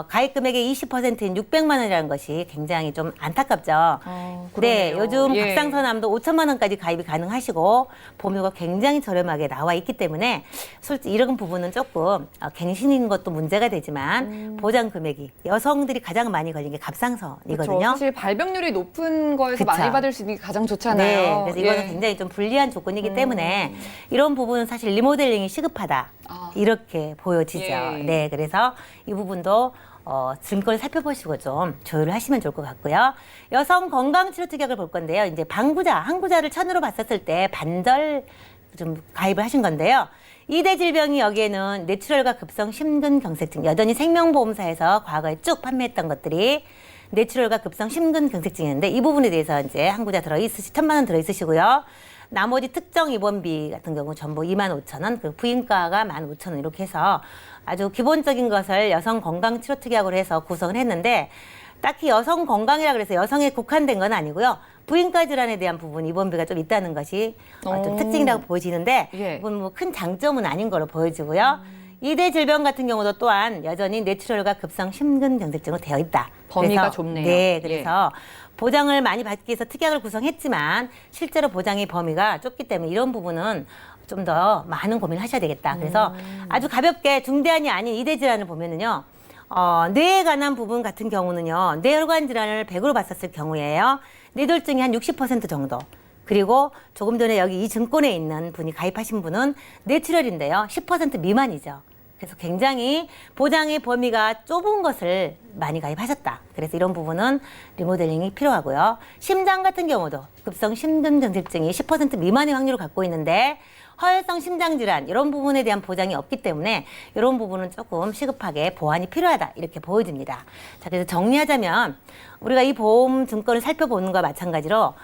가입 금액의 20%인 600만 원이라는 것이 굉장히 좀 안타깝죠. 네,
그러네요.
요즘
예.
갑상선암도 5천만 원까지 가입이 가능하시고 보험료가 굉장히 저렴하게 나와 있기 때문에 솔직히 이런 부분은 조금 갱신인 것도 문제가 되지만 보장 금액이 여성들이 가장 많이 걸린 게 갑상선이거든요.
그렇죠. 사실 발병률이 높은 거에서
그쵸.
많이 받을 수 있는 게 가장 좋잖아요.
네, 그래서 이거는
예.
굉장히 좀 불리한 조건이기 때문에 이런 부분은 사실 리모델링이 시급하다.
아.
이렇게 보여지죠.
예.
네, 그래서 이 부분도 증권을 살펴보시고 좀 조율을 하시면 좋을 것 같고요. 여성 건강치료특약을 볼 건데요. 이제 항부자를 천으로 봤었을 때 반절 좀 가입을 하신 건데요. 2대 질병이 여기에는 뇌출혈과 급성 심근경색증, 여전히 생명보험사에서 과거에 쭉 판매했던 것들이 뇌출혈과 급성 심근경색증이었는데 이 부분에 대해서 이제 항부자 1,000만 원 들어있으시고요. 나머지 특정 입원비 같은 경우 전부 25,000원, 그리고 부인과가 15,000원 이렇게 해서 아주 기본적인 것을 여성 건강 치료 특약으로 해서 구성을 했는데 딱히 여성 건강이라 그래서 여성에 국한된 건 아니고요. 부인과 질환에 대한 부분 입원비가 좀 있다는 것이 좀 특징이라고 보여지는데
예.
이건 뭐 큰 장점은 아닌 거로 보여지고요. 2대 질병 같은 경우도 또한 여전히 뇌출혈과 급성 심근경색증으로 되어 있다.
범위가
그래서,
좁네요.
네, 그래서 보장을 많이 받기 위해서 특약을 구성했지만 실제로 보장의 범위가 좁기 때문에 이런 부분은 좀 더 많은 고민을 하셔야 되겠다. 그래서 아주 가볍게 중대한이 아닌 2대 질환을 보면은요. 뇌에 관한 부분 같은 경우는요. 뇌혈관 질환을 100으로 봤었을 경우에요. 뇌졸중이 한 60% 정도. 그리고 조금 전에 여기 이 증권에 있는 분이 가입하신 분은 뇌출혈인데요. 10% 미만이죠. 그래서 굉장히 보장의 범위가 좁은 것을 많이 가입하셨다. 그래서 이런 부분은 리모델링이 필요하고요. 심장 같은 경우도 급성 심근경색증이 10% 미만의 확률을 갖고 있는데 허혈성 심장질환 이런 부분에 대한 보장이 없기 때문에 이런 부분은 조금 시급하게 보완이 필요하다 이렇게 보여집니다. 자, 그래서 정리하자면 우리가 이 보험 증권을 살펴보는 것과 마찬가지로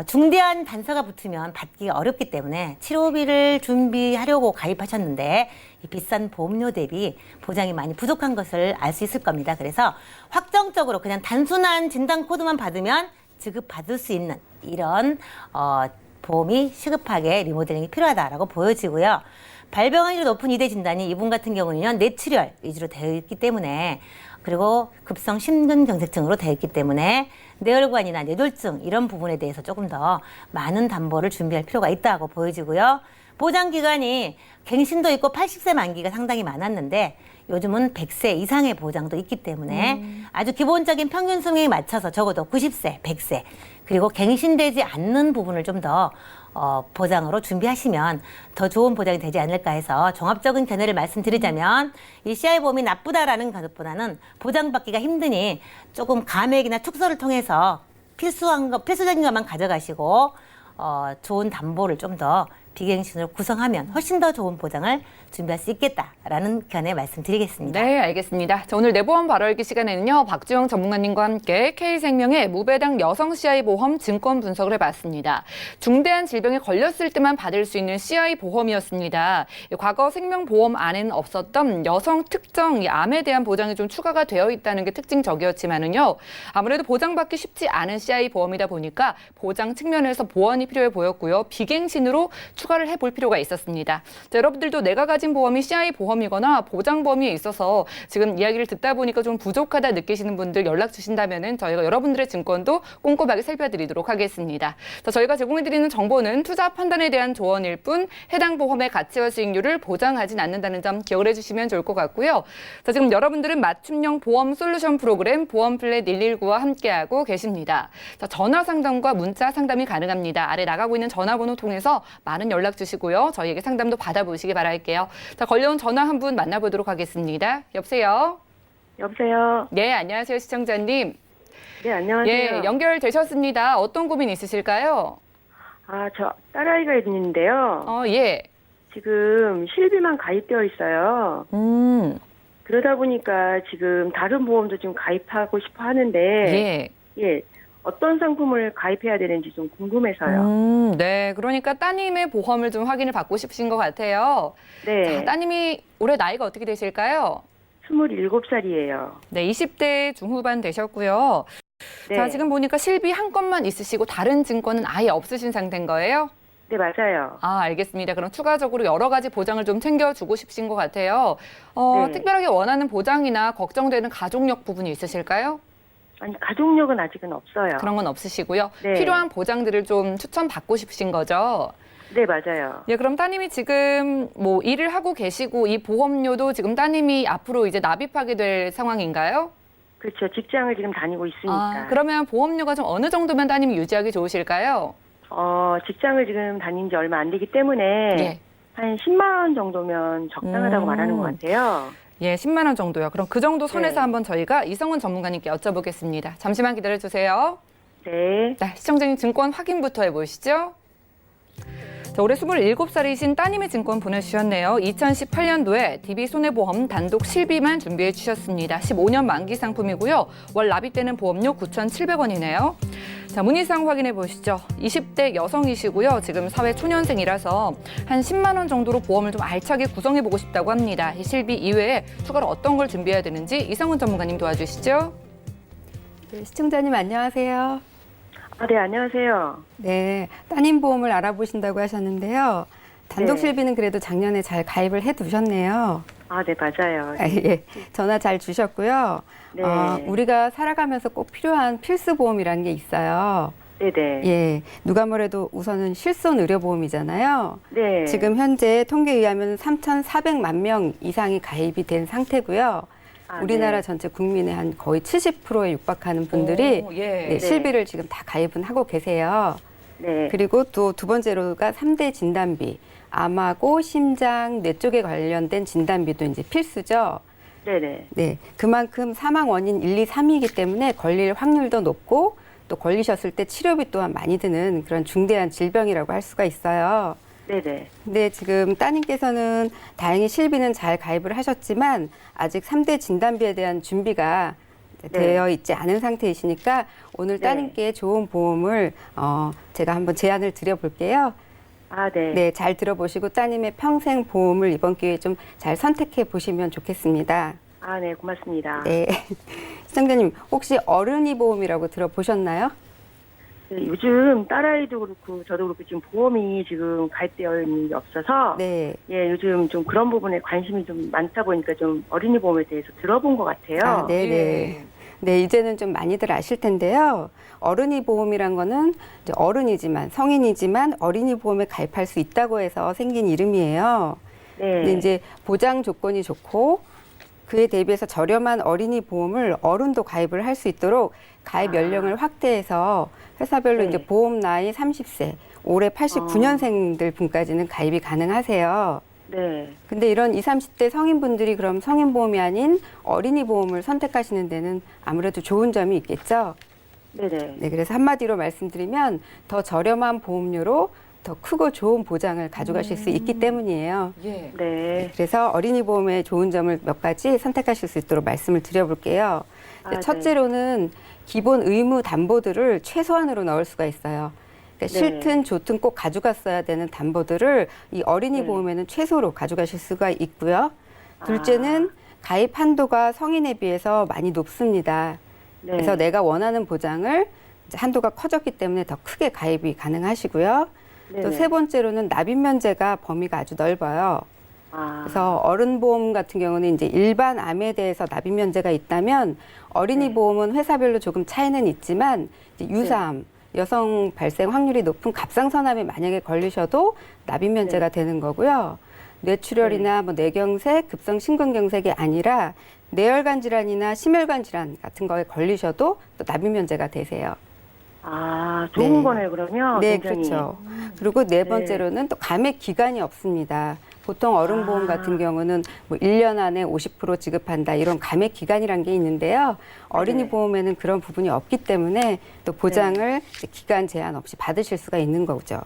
중대한 단서가 붙으면 받기가 어렵기 때문에 치료비를 준비하려고 가입하셨는데 이 비싼 보험료 대비 보장이 많이 부족한 것을 알 수 있을 겁니다. 그래서 확정적으로 그냥 단순한 진단 코드만 받으면 지급받을 수 있는 이런 보험이 시급하게 리모델링이 필요하다라고 보여지고요. 발병 확률이 높은 2대 진단이 이분 같은 경우는요, 뇌출혈 위주로 되어 있기 때문에, 그리고 급성 심근경색증으로 되어 있기 때문에 뇌혈관이나 뇌졸중 이런 부분에 대해서 조금 더 많은 담보를 준비할 필요가 있다고 보여지고요. 보장 기간이 갱신도 있고 80세 만기가 상당히 많았는데 요즘은 100세 이상의 보장도 있기 때문에 아주 기본적인 평균 수명에 맞춰서 적어도 90세, 100세 그리고 갱신되지 않는 부분을 좀 더 보장으로 준비하시면 더 좋은 보장이 되지 않을까 해서 종합적인 견해를 말씀드리자면 이 CI보험이 나쁘다라는 것보다는 보장받기가 힘드니 조금 감액이나 축소를 통해서 필수적인 것만 가져가시고 좋은 담보를 좀 더 비갱신으로 구성하면 훨씬 더 좋은 보장을 준비할 수 있겠다라는 견해 말씀드리겠습니다.
네, 알겠습니다. 자, 오늘 내보험 바로 알기 시간에는요, 박주영 전문가님과 함께 K생명의 무배당 여성 CI 보험 증권 분석을 해봤습니다. 중대한 질병에 걸렸을 때만 받을 수 있는 CI 보험이었습니다. 과거 생명보험 안에는 없었던 여성 특정 이 암에 대한 보장이 좀 추가가 되어 있다는 게 특징적이었지만은요, 아무래도 보장받기 쉽지 않은 CI 보험이다 보니까 보장 측면에서 보완이 필요해 보였고요. 비갱신으로 추가를 해볼 필요가 있었습니다. 자, 여러분들도 내가 가진 보험이 CI 보험이거나 보장 범위에 있어서 지금 이야기를 듣다 보니까 좀 부족하다 느끼시는 분들 연락 주신다면은 저희가 여러분들의 증권도 꼼꼼하게 살펴드리도록 하겠습니다. 자, 저희가 제공해드리는 정보는 투자 판단에 대한 조언일 뿐 해당 보험의 가치와 수익률을 보장하진 않는다는 점 기억을 해주시면 좋을 것 같고요. 자, 지금 여러분들은 맞춤형 보험 솔루션 프로그램 보험플랜 119와 함께하고 계십니다. 자, 전화 상담과 문자 상담이 가능합니다. 아래 나가고 있는 전화번호 통해서 많은 연락 주시고요. 저희에게 상담도 받아보시기 바랄게요. 자, 걸려온 전화 한 분 만나보도록 하겠습니다. 여보세요?
여보세요?
네, 안녕하세요, 시청자님.
네, 안녕하세요.
예, 연결되셨습니다. 어떤 고민 있으실까요?
저 딸아이가 있는데요.
예.
지금 실비만 가입되어 있어요. 그러다 보니까 지금 다른 보험도 좀 가입하고 싶어 하는데,
예.
어떤 상품을 가입해야 되는지 좀 궁금해서요.
네, 그러니까 따님의 보험을 좀 확인을 받고 싶으신 것 같아요.
네.
자, 따님이 올해 나이가 어떻게 되실까요?
27살이에요.
네, 20대 중후반 되셨고요.
네.
자, 지금 보니까 실비 한 건만 있으시고 다른 증권은 아예 없으신 상태인 거예요?
네, 맞아요.
알겠습니다. 그럼 추가적으로 여러 가지 보장을 좀 챙겨주고 싶으신 것 같아요.
네.
특별하게 원하는 보장이나 걱정되는 가족력 부분이 있으실까요?
아니, 가족력은 아직은 없어요.
그런 건 없으시고요.
네.
필요한 보장들을 좀 추천받고 싶으신 거죠?
네, 맞아요.
예, 그럼 따님이 지금 뭐 일을 하고 계시고 이 보험료도 지금 따님이 앞으로 이제 납입하게 될 상황인가요?
그렇죠. 직장을 지금 다니고 있으니까.
그러면 보험료가 좀 어느 정도면 따님이 유지하기 좋으실까요?
직장을 지금 다닌 지 얼마 안 되기 때문에
예.
한 10만 원 정도면 적당하다고 말하는 것 같아요.
예, 10만 원 정도요. 그럼 그 정도 선에서
네.
한번 저희가 이성은 전문가님께 여쭤보겠습니다. 잠시만 기다려주세요.
네.
네, 시청자님 증권 확인부터 해보시죠. 자, 올해 27살이신 따님의 증권 보내주셨네요. 2018년도에 DB손해보험 단독 실비만 준비해 주셨습니다. 15년 만기 상품이고요. 월 납입되는 보험료 9,700원이네요. 자, 문의사항 확인해 보시죠. 20대 여성이시고요. 지금 사회 초년생이라서 한 10만 원 정도로 보험을 좀 알차게 구성해 보고 싶다고 합니다. 이 실비 이외에 추가로 어떤 걸 준비해야 되는지 이성훈 전문가님 도와주시죠.
네, 시청자님 안녕하세요.
네, 안녕하세요.
네, 따님 보험을 알아보신다고 하셨는데요. 단독
네.
실비는 그래도 작년에 잘 가입을 해두셨네요.
네, 맞아요.
예, 전화 잘 주셨고요.
네.
우리가 살아가면서 꼭 필요한 필수 보험이라는 게 있어요.
네네.
예, 누가 뭐래도 우선은 실손 의료보험이잖아요.
네.
지금 현재 통계에 의하면 3,400만 명 이상이 가입이 된 상태고요. 우리나라
네.
전체 국민의 한 거의 70%에 육박하는 분들이 네, 실비를 지금 다 가입은 하고 계세요.
네.
그리고 또 두 번째로가 3대 진단비, 암하고 심장, 뇌 쪽에 관련된 진단비도 이제 필수죠.
네네.
네, 그만큼 사망 원인 1, 2, 3이기 때문에 걸릴 확률도 높고 또 걸리셨을 때 치료비 또한 많이 드는 그런 중대한 질병이라고 할 수가 있어요.
네네.
근데 지금 따님께서는 다행히 실비는 잘 가입을 하셨지만 아직 3대 진단비에 대한 준비가 되어 있지 않은 상태이시니까 오늘
네.
따님께 좋은 보험을 제가 한번 제안을 드려볼게요.
아, 네.
네, 잘 들어보시고 따님의 평생 보험을 이번 기회에 좀 잘 선택해 보시면 좋겠습니다.
아, 네, 고맙습니다.
네. 시청자님, 혹시 어른이 보험이라고 들어보셨나요?
네, 요즘 딸아이도 그렇고 저도 그렇고 지금 보험이 지금 가입되어 있는 게 없어서
네.
예, 요즘 좀 그런 부분에 관심이 좀 많다 보니까 좀 어린이 보험에 대해서 들어본 것 같아요.
아, 네네.
예.
네, 이제는 좀 많이들 아실 텐데요. 어른이 보험이란 거는 이제 어른이지만, 성인이지만 어린이 보험에 가입할 수 있다고 해서 생긴 이름이에요.
네.
근데 이제 보장 조건이 좋고 그에 대비해서 저렴한 어린이 보험을 어른도 가입을 할 수 있도록 가입 연령을 확대해서 회사별로
네.
이제 보험 나이 30세, 올해 89년생들 분까지는 가입이 가능하세요.
네.
근데 이런 20, 30대 성인분들이 그럼 성인보험이 아닌 어린이 보험을 선택하시는 데는 아무래도 좋은 점이 있겠죠.
네네.
네, 그래서 한마디로 말씀드리면 더 저렴한 보험료로 더 크고 좋은 보장을 가져가실 수 있기 때문이에요.
예.
네.
그래서 어린이 보험의 좋은 점을 몇 가지 선택하실 수 있도록 말씀을 드려볼게요.
아,
첫째로는 기본 의무 담보들을 최소한으로 넣을 수가 있어요. 그러니까
네.
싫든 좋든 꼭 가져갔어야 되는 담보들을 이 어린이
네.
보험에는 최소로 가져가실 수가 있고요. 둘째는 가입 한도가 성인에 비해서 많이 높습니다.
네.
그래서 내가 원하는 보장을 이제 한도가 커졌기 때문에 더 크게 가입이 가능하시고요. 또
네네.
세 번째로는 납입 면제가 범위가 아주 넓어요.
아,
그래서 어른 보험 같은 경우는 이제 일반 암에 대해서 납입 면제가 있다면 어린이
네.
보험은 회사별로 조금 차이는 있지만 이제 유사암, 여성 발생 확률이 높은 갑상선암에 만약에 걸리셔도 납입 면제가 되는 거고요. 뇌출혈이나 뭐 뇌경색, 급성 심근경색이 아니라 뇌혈관 질환이나 심혈관 질환 같은 거에 걸리셔도 또 납입 면제가 되세요.
아, 좋은
네.
거네요, 그러면.
네,
굉장히.
그렇죠. 그리고 네 번째로는 또 감액 기간이 없습니다. 보통 어른보험 같은 경우는 뭐 1년 안에 50% 지급한다 이런 감액 기간이란 게 있는데요. 어린이
네.
보험에는 그런 부분이 없기 때문에 또 보장을 이제 기간 제한 없이 받으실 수가 있는 거죠.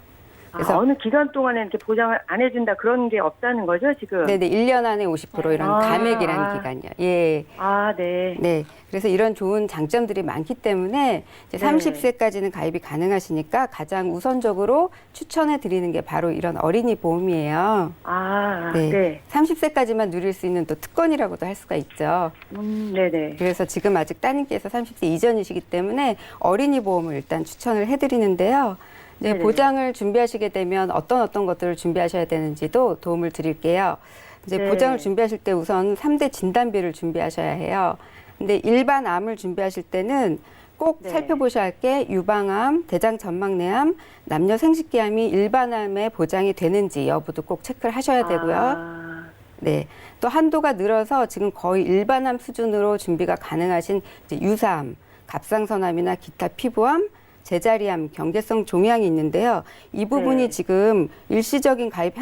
아, 어느 기간 동안에 이렇게 보장을 안 해준다 그런 게 없다는 거죠, 지금?
네네, 1년 안에 50% 이런
아,
감액이라는
아.
기간이요. 예.
아, 네.
네. 그래서 이런 좋은 장점들이 많기 때문에 이제
네.
30세까지는 가입이 가능하시니까 가장 우선적으로 추천해 드리는 게 바로 이런 어린이 보험이에요.
아,
네.
네.
30세까지만 누릴 수 있는 또 특권이라고도 할 수가 있죠.
네네.
그래서 지금 아직 따님께서 30세 이전이시기 때문에 어린이 보험을 일단 추천을 해드리는데요. 이제
네네.
보장을 준비하시게 되면 어떤 것들을 준비하셔야 되는지도 도움을 드릴게요. 이제
네.
보장을 준비하실 때 우선 3대 진단비를 준비하셔야 해요. 근데 일반 암을 준비하실 때는 꼭
네.
살펴보셔야 할 게 유방암, 대장전막내암, 남녀 생식기암이 일반암에 보장이 되는지 여부도 꼭 체크를 하셔야 되고요.
아,
네. 또 한도가 늘어서 지금 거의 일반암 수준으로 준비가 가능하신 이제 유사암, 갑상선암이나 기타 피부암, 제자리암, 경계성 종양이 있는데요. 이 부분이
네.
지금 일시적인 가입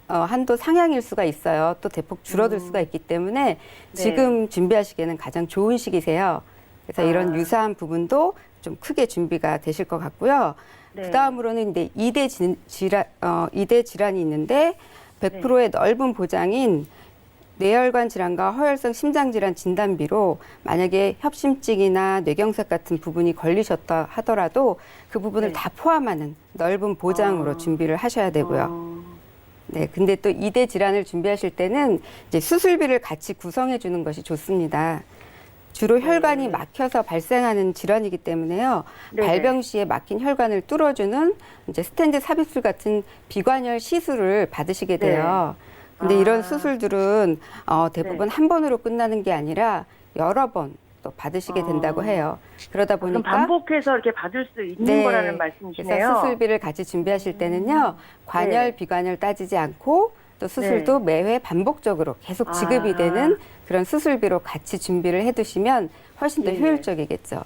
한도 상향일 수가 있어요. 또 대폭 줄어들 수가 있기 때문에 지금 준비하시기에는 가장 좋은 시기세요. 그래서 이런 유사한 부분도 좀 크게 준비가 되실 것 같고요.
네.
그 다음으로는 이제 2대 질환이 있는데 100%의 넓은 보장인 뇌혈관 질환과 허혈성 심장 질환 진단비로 만약에 협심증이나 뇌경색 같은 부분이 걸리셨다 하더라도 그 부분을
네.
다 포함하는 넓은 보장으로 준비를 하셔야 되고요. 네, 근데 또 2대 질환을 준비하실 때는 이제 수술비를 같이 구성해 주는 것이 좋습니다. 주로 혈관이 막혀서 발생하는 질환이기 때문에요.
네네.
발병 시에 막힌 혈관을 뚫어주는 이제 스텐트 삽입술 같은 비관혈 시술을 받으시게 돼요. 근데 이런 수술들은 대부분
네.
한 번으로 끝나는 게 아니라 여러 번 또 받으시게 된다고 해요. 그러다
그럼
보니까
반복해서 이렇게 받을 수 있는
네.
거라는 말씀이시네요.
그래서 수술비를 같이 준비하실 때는요. 관열,
네.
비관열 따지지 않고 또 수술도 매회 반복적으로 계속 지급이 되는 그런 수술비로 같이 준비를 해두시면 훨씬 더
네.
효율적이겠죠.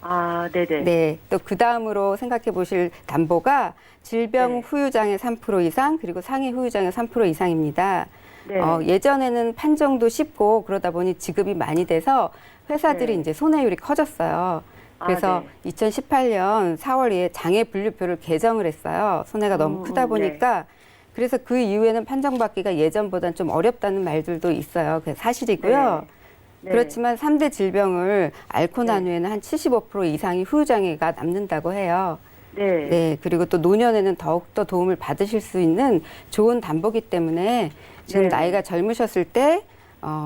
아, 네네.
네. 또 그 다음으로 생각해 보실 담보가 질병
네.
후유장애 3% 이상 그리고 상해 후유장애 3% 이상입니다.
네.
예전에는 판정도 쉽고 그러다 보니 지급이 많이 돼서 회사들이
네.
이제 손해율이 커졌어요. 그래서
네.
2018년 4월에 장애 분류표를 개정을 했어요. 손해가 너무 크다 보니까. 그래서 그 이후에는 판정받기가 예전보다는 좀 어렵다는 말들도 있어요. 그게 사실이고요.
네.
그렇지만 3대 질병을 앓고 난 후에는 한 75% 이상이 후유장애가 남는다고 해요.
네.
네, 그리고 또 노년에는 더욱더 도움을 받으실 수 있는 좋은 담보기 때문에 지금
네.
나이가 젊으셨을 때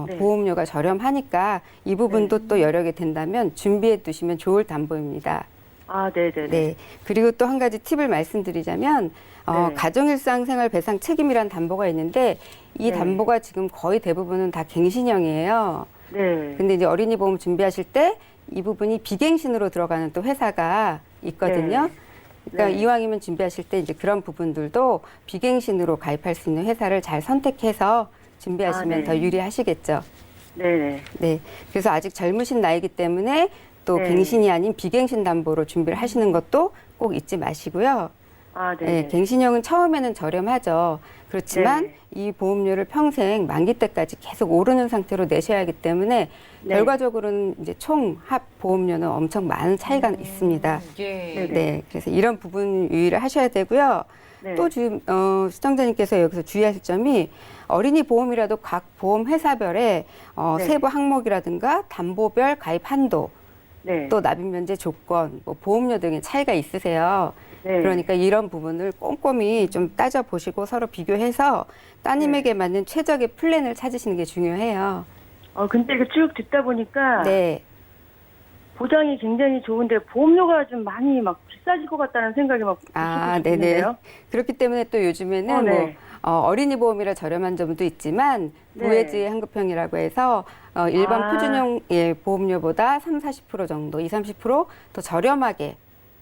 네.
보험료가 저렴하니까 이 부분도 또 여러 개 된다면 준비해 두시면 좋을 담보입니다.
아, 네네네.
네. 그리고 또 한 가지 팁을 말씀드리자면
네.
가정일상생활 배상 책임이란 담보가 있는데 이
네.
담보가 지금 거의 대부분은 다 갱신형이에요.
네.
근데 이제 어린이 보험 준비하실 때 이 부분이 비갱신으로 들어가는 또 회사가 있거든요. 그러니까
네.
이왕이면 준비하실 때 이제 그런 부분들도 비갱신으로 가입할 수 있는 회사를 잘 선택해서 준비하시면
아, 네.
더 유리하시겠죠.
네네.
네. 그래서 아직 젊으신 나이기 때문에 또
네.
갱신이 아닌 비갱신 담보로 준비를 하시는 것도 꼭 잊지 마시고요.
아, 네.
네, 갱신형은 처음에는 저렴하죠. 그렇지만
네.
이 보험료를 평생 만기 때까지 계속 오르는 상태로 내셔야 하기 때문에
네.
결과적으로는 이제 총 합 보험료는 엄청 많은 차이가 있습니다.
예.
네, 그래서 이런 부분 유의를 하셔야 되고요.
네.
또 지금 시청자님께서 여기서 주의하실 점이 어린이 보험이라도 각 보험 회사별에
네.
세부 항목이라든가 담보별 가입 한도,
네.
또 납입 면제 조건, 뭐 보험료 등의 차이가 있으세요.
네.
그러니까 이런 부분을 꼼꼼히 좀 따져보시고 서로 비교해서 따님에게 맞는 최적의 플랜을 찾으시는 게 중요해요.
근데 이거 쭉 듣다 보니까
네.
보장이 굉장히 좋은데 보험료가 좀 많이 막 비싸질 것 같다는 생각이 막
아,
드는데요.
네네. 그렇기 때문에 또 요즘에는
네.
어린이 보험이라 저렴한 점도 있지만
네.
무해지 환급형이라고 해서 일반
아.
표준형 보험료보다 30, 40% 정도, 20, 30%더 저렴하게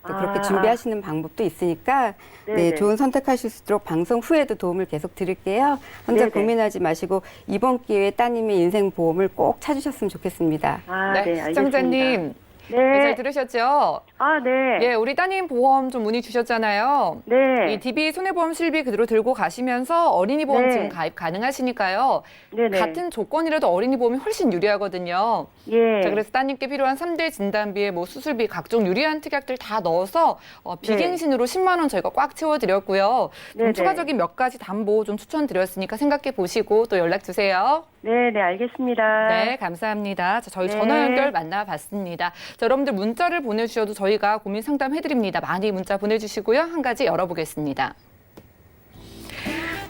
또 그렇게
아.
준비하시는 방법도 있으니까
네네.
네, 좋은 선택하실 수 있도록 방송 후에도 도움을 계속 드릴게요. 혼자
네네.
고민하지 마시고 이번 기회에 따님의 인생 보험을 꼭 찾으셨으면 좋겠습니다.
아,
네,
네, 알겠습니다.
시청자님. 네,
네.
잘 들으셨죠?
아, 네.
예, 우리 따님 보험 좀 문의 주셨잖아요.
네.
이 DB 손해보험 실비 그대로 들고 가시면서 어린이 보험
네.
지금 가입 가능하시니까요.
네네.
같은 조건이라도 어린이 보험이 훨씬 유리하거든요.
예.
자, 그래서 따님께 필요한 3대 진단비에 뭐 수술비, 각종 유리한 특약들 다 넣어서 비갱신으로 10만 원 저희가 꽉 채워드렸고요. 좀
네네.
추가적인 몇 가지 담보 좀 추천드렸으니까 생각해 보시고 또 연락 주세요.
네, 네, 알겠습니다.
네, 감사합니다. 자, 저희
네.
전화 연결 만나봤습니다. 자, 여러분들 문자를 보내주셔도 저희가 고민 상담해드립니다. 많이 문자 보내주시고요. 한 가지 열어보겠습니다.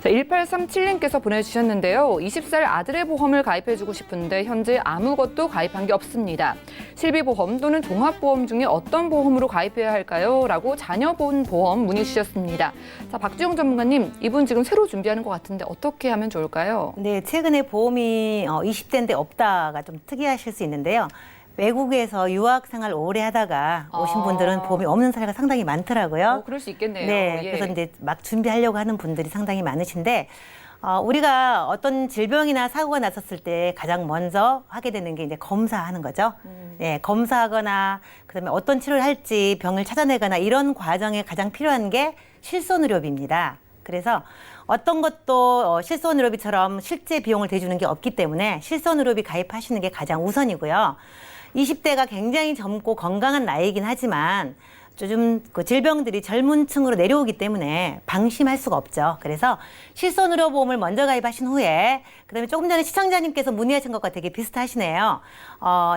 자, 1837님께서 보내주셨는데요. 20살 아들의 보험을 가입해주고 싶은데 현재 아무것도 가입한 게 없습니다. 실비보험 또는 종합보험 중에 어떤 보험으로 가입해야 할까요? 라고 자녀보험 보험 문의 주셨습니다. 자, 박주영 전문가님, 이분 지금 새로 준비하는 것 같은데 어떻게 하면 좋을까요?
네, 최근에 보험이 20대인데 없다가 좀 특이하실 수 있는데요. 외국에서 유학 생활 오래 하다가 오신
아.
분들은 보험이 없는 사례가 상당히 많더라고요.
그럴 수 있겠네요.
네,
예.
그래서 이제 막 준비하려고 하는 분들이 상당히 많으신데 우리가 어떤 질병이나 사고가 났었을 때 가장 먼저 하게 되는 게 이제 검사하는 거죠. 네, 검사하거나 그다음에 어떤 치료를 할지 병을 찾아내거나 이런 과정에 가장 필요한 게 실손의료비입니다. 그래서 어떤 것도 실손의료비처럼 실제 비용을 대주는 게 없기 때문에 실손의료비 가입하시는 게 가장 우선이고요. 20대가 굉장히 젊고 건강한 나이이긴 하지만 요즘 그 질병들이 젊은 층으로 내려오기 때문에 방심할 수가 없죠. 그래서 실손의료보험을 먼저 가입하신 후에 그다음에 조금 전에 시청자님께서 문의하신 것과 되게 비슷하시네요.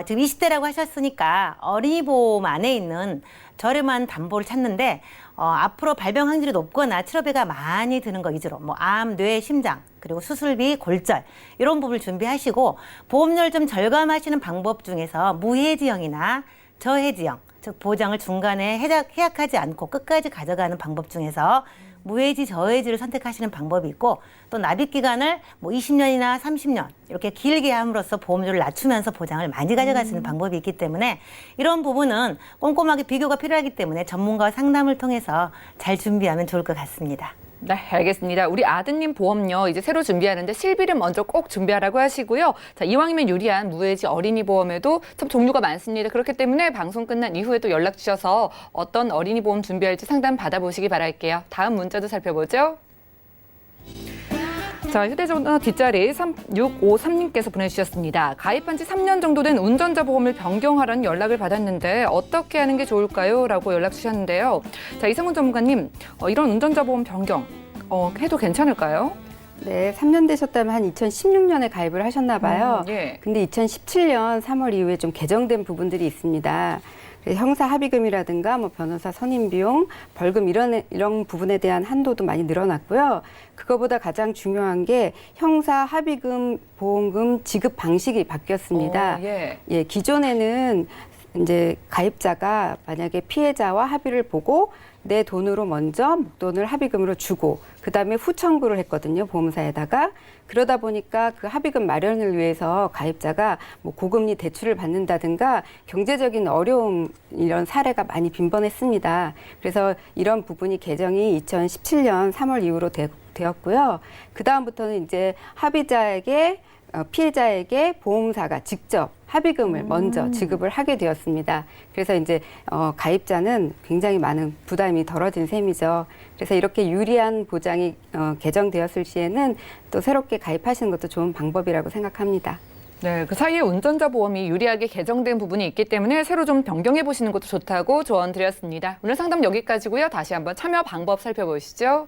지금 20대라고 하셨으니까 어린이보험 안에 있는 저렴한 담보를 찾는데 앞으로 발병 확률이 높거나 치료비가 많이 드는 거 위주로 뭐 암, 뇌, 심장 그리고 수술비, 골절 이런 부분을 준비하시고 보험료를 좀 절감하시는 방법 중에서 무해지형이나 저해지형 즉 보장을 중간에 해약하지 않고 끝까지 가져가는 방법 중에서 무해지, 저해지를 선택하시는 방법이 있고 또 납입 기간을 뭐 20년이나 30년 이렇게 길게 함으로써 보험료를 낮추면서 보장을 많이 가져갈 수 있는 방법이 있기 때문에 이런 부분은 꼼꼼하게 비교가 필요하기 때문에 전문가와 상담을 통해서 잘 준비하면 좋을 것 같습니다.
네, 알겠습니다. 우리 아드님 보험료 이제 새로 준비하는데 실비를 먼저 꼭 준비하라고 하시고요. 자, 이왕이면 유리한 무해지 어린이 보험에도 참 종류가 많습니다. 그렇기 때문에 방송 끝난 이후에 또 연락 주셔서 어떤 어린이 보험 준비할지 상담 받아보시기 바랄게요. 다음 문자도 살펴보죠. 자, 휴대전화 뒷자리 3653님께서 보내주셨습니다. 가입한 지 3년 정도 된 운전자 보험을 변경하라는 연락을 받았는데 어떻게 하는 게 좋을까요? 라고 연락 주셨는데요. 자, 이상훈 전문가님, 이런 운전자 보험 변경 해도 괜찮을까요?
네, 3년 되셨다면 한 2016년에 가입을 하셨나 봐요.
예.
근데 2017년 3월 이후에 좀 개정된 부분들이 있습니다. 그래서 형사 합의금이라든가 뭐 변호사 선임 비용, 벌금 이런 부분에 대한 한도도 많이 늘어났고요. 그거보다 가장 중요한 게 형사 합의금, 보험금 지급 방식이 바뀌었습니다. 예, 기존에는 이제 가입자가 만약에 피해자와 합의를 보고 내 돈으로 먼저 목돈을 합의금으로 주고 그다음에 후청구를 했거든요, 보험사에다가. 그러다 보니까 그 합의금 마련을 위해서 가입자가 뭐 고금리 대출을 받는다든가 경제적인 어려움 이런 사례가 많이 빈번했습니다. 그래서 이런 부분이 개정이 2017년 3월 이후로 되었고요. 그다음부터는 이제 합의자에게 피해자에게 보험사가 직접 합의금을 먼저 지급을 하게 되었습니다. 그래서 이제 가입자는 굉장히 많은 부담이 덜어진 셈이죠. 그래서 이렇게 유리한 보장이 개정되었을 시에는 또 새롭게 가입하시는 것도 좋은 방법이라고 생각합니다.
네, 그 사이에 운전자 보험이 유리하게 개정된 부분이 있기 때문에 새로 좀 변경해 보시는 것도 좋다고 조언 드렸습니다. 오늘 상담 여기까지고요. 다시 한번 참여 방법 살펴보시죠.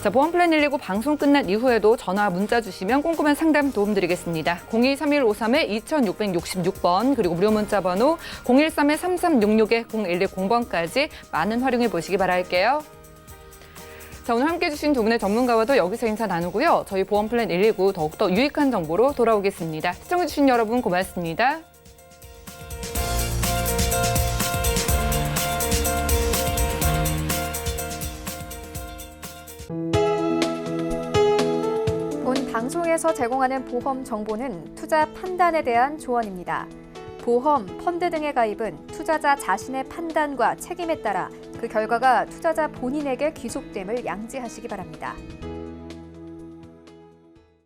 자, 보험플랜 119 방송 끝난 이후에도 전화, 문자 주시면 꼼꼼한 상담 도움드리겠습니다. 023153-2666번 그리고 무료 문자 번호 013-3366-0110번까지 많은 활용해 보시기 바랄게요. 자, 오늘 함께해 주신 두 분의 전문가와도 여기서 인사 나누고요. 저희 보험플랜 119 더욱더 유익한 정보로 돌아오겠습니다. 시청해 주신 여러분 고맙습니다.
본 방송에서 제공하는 보험 정보는 투자 판단에 대한 조언입니다. 보험, 펀드 등의 가입은 투자자 자신의 판단과 책임에 따라 그 결과가 투자자 본인에게 귀속됨을 양지하시기 바랍니다.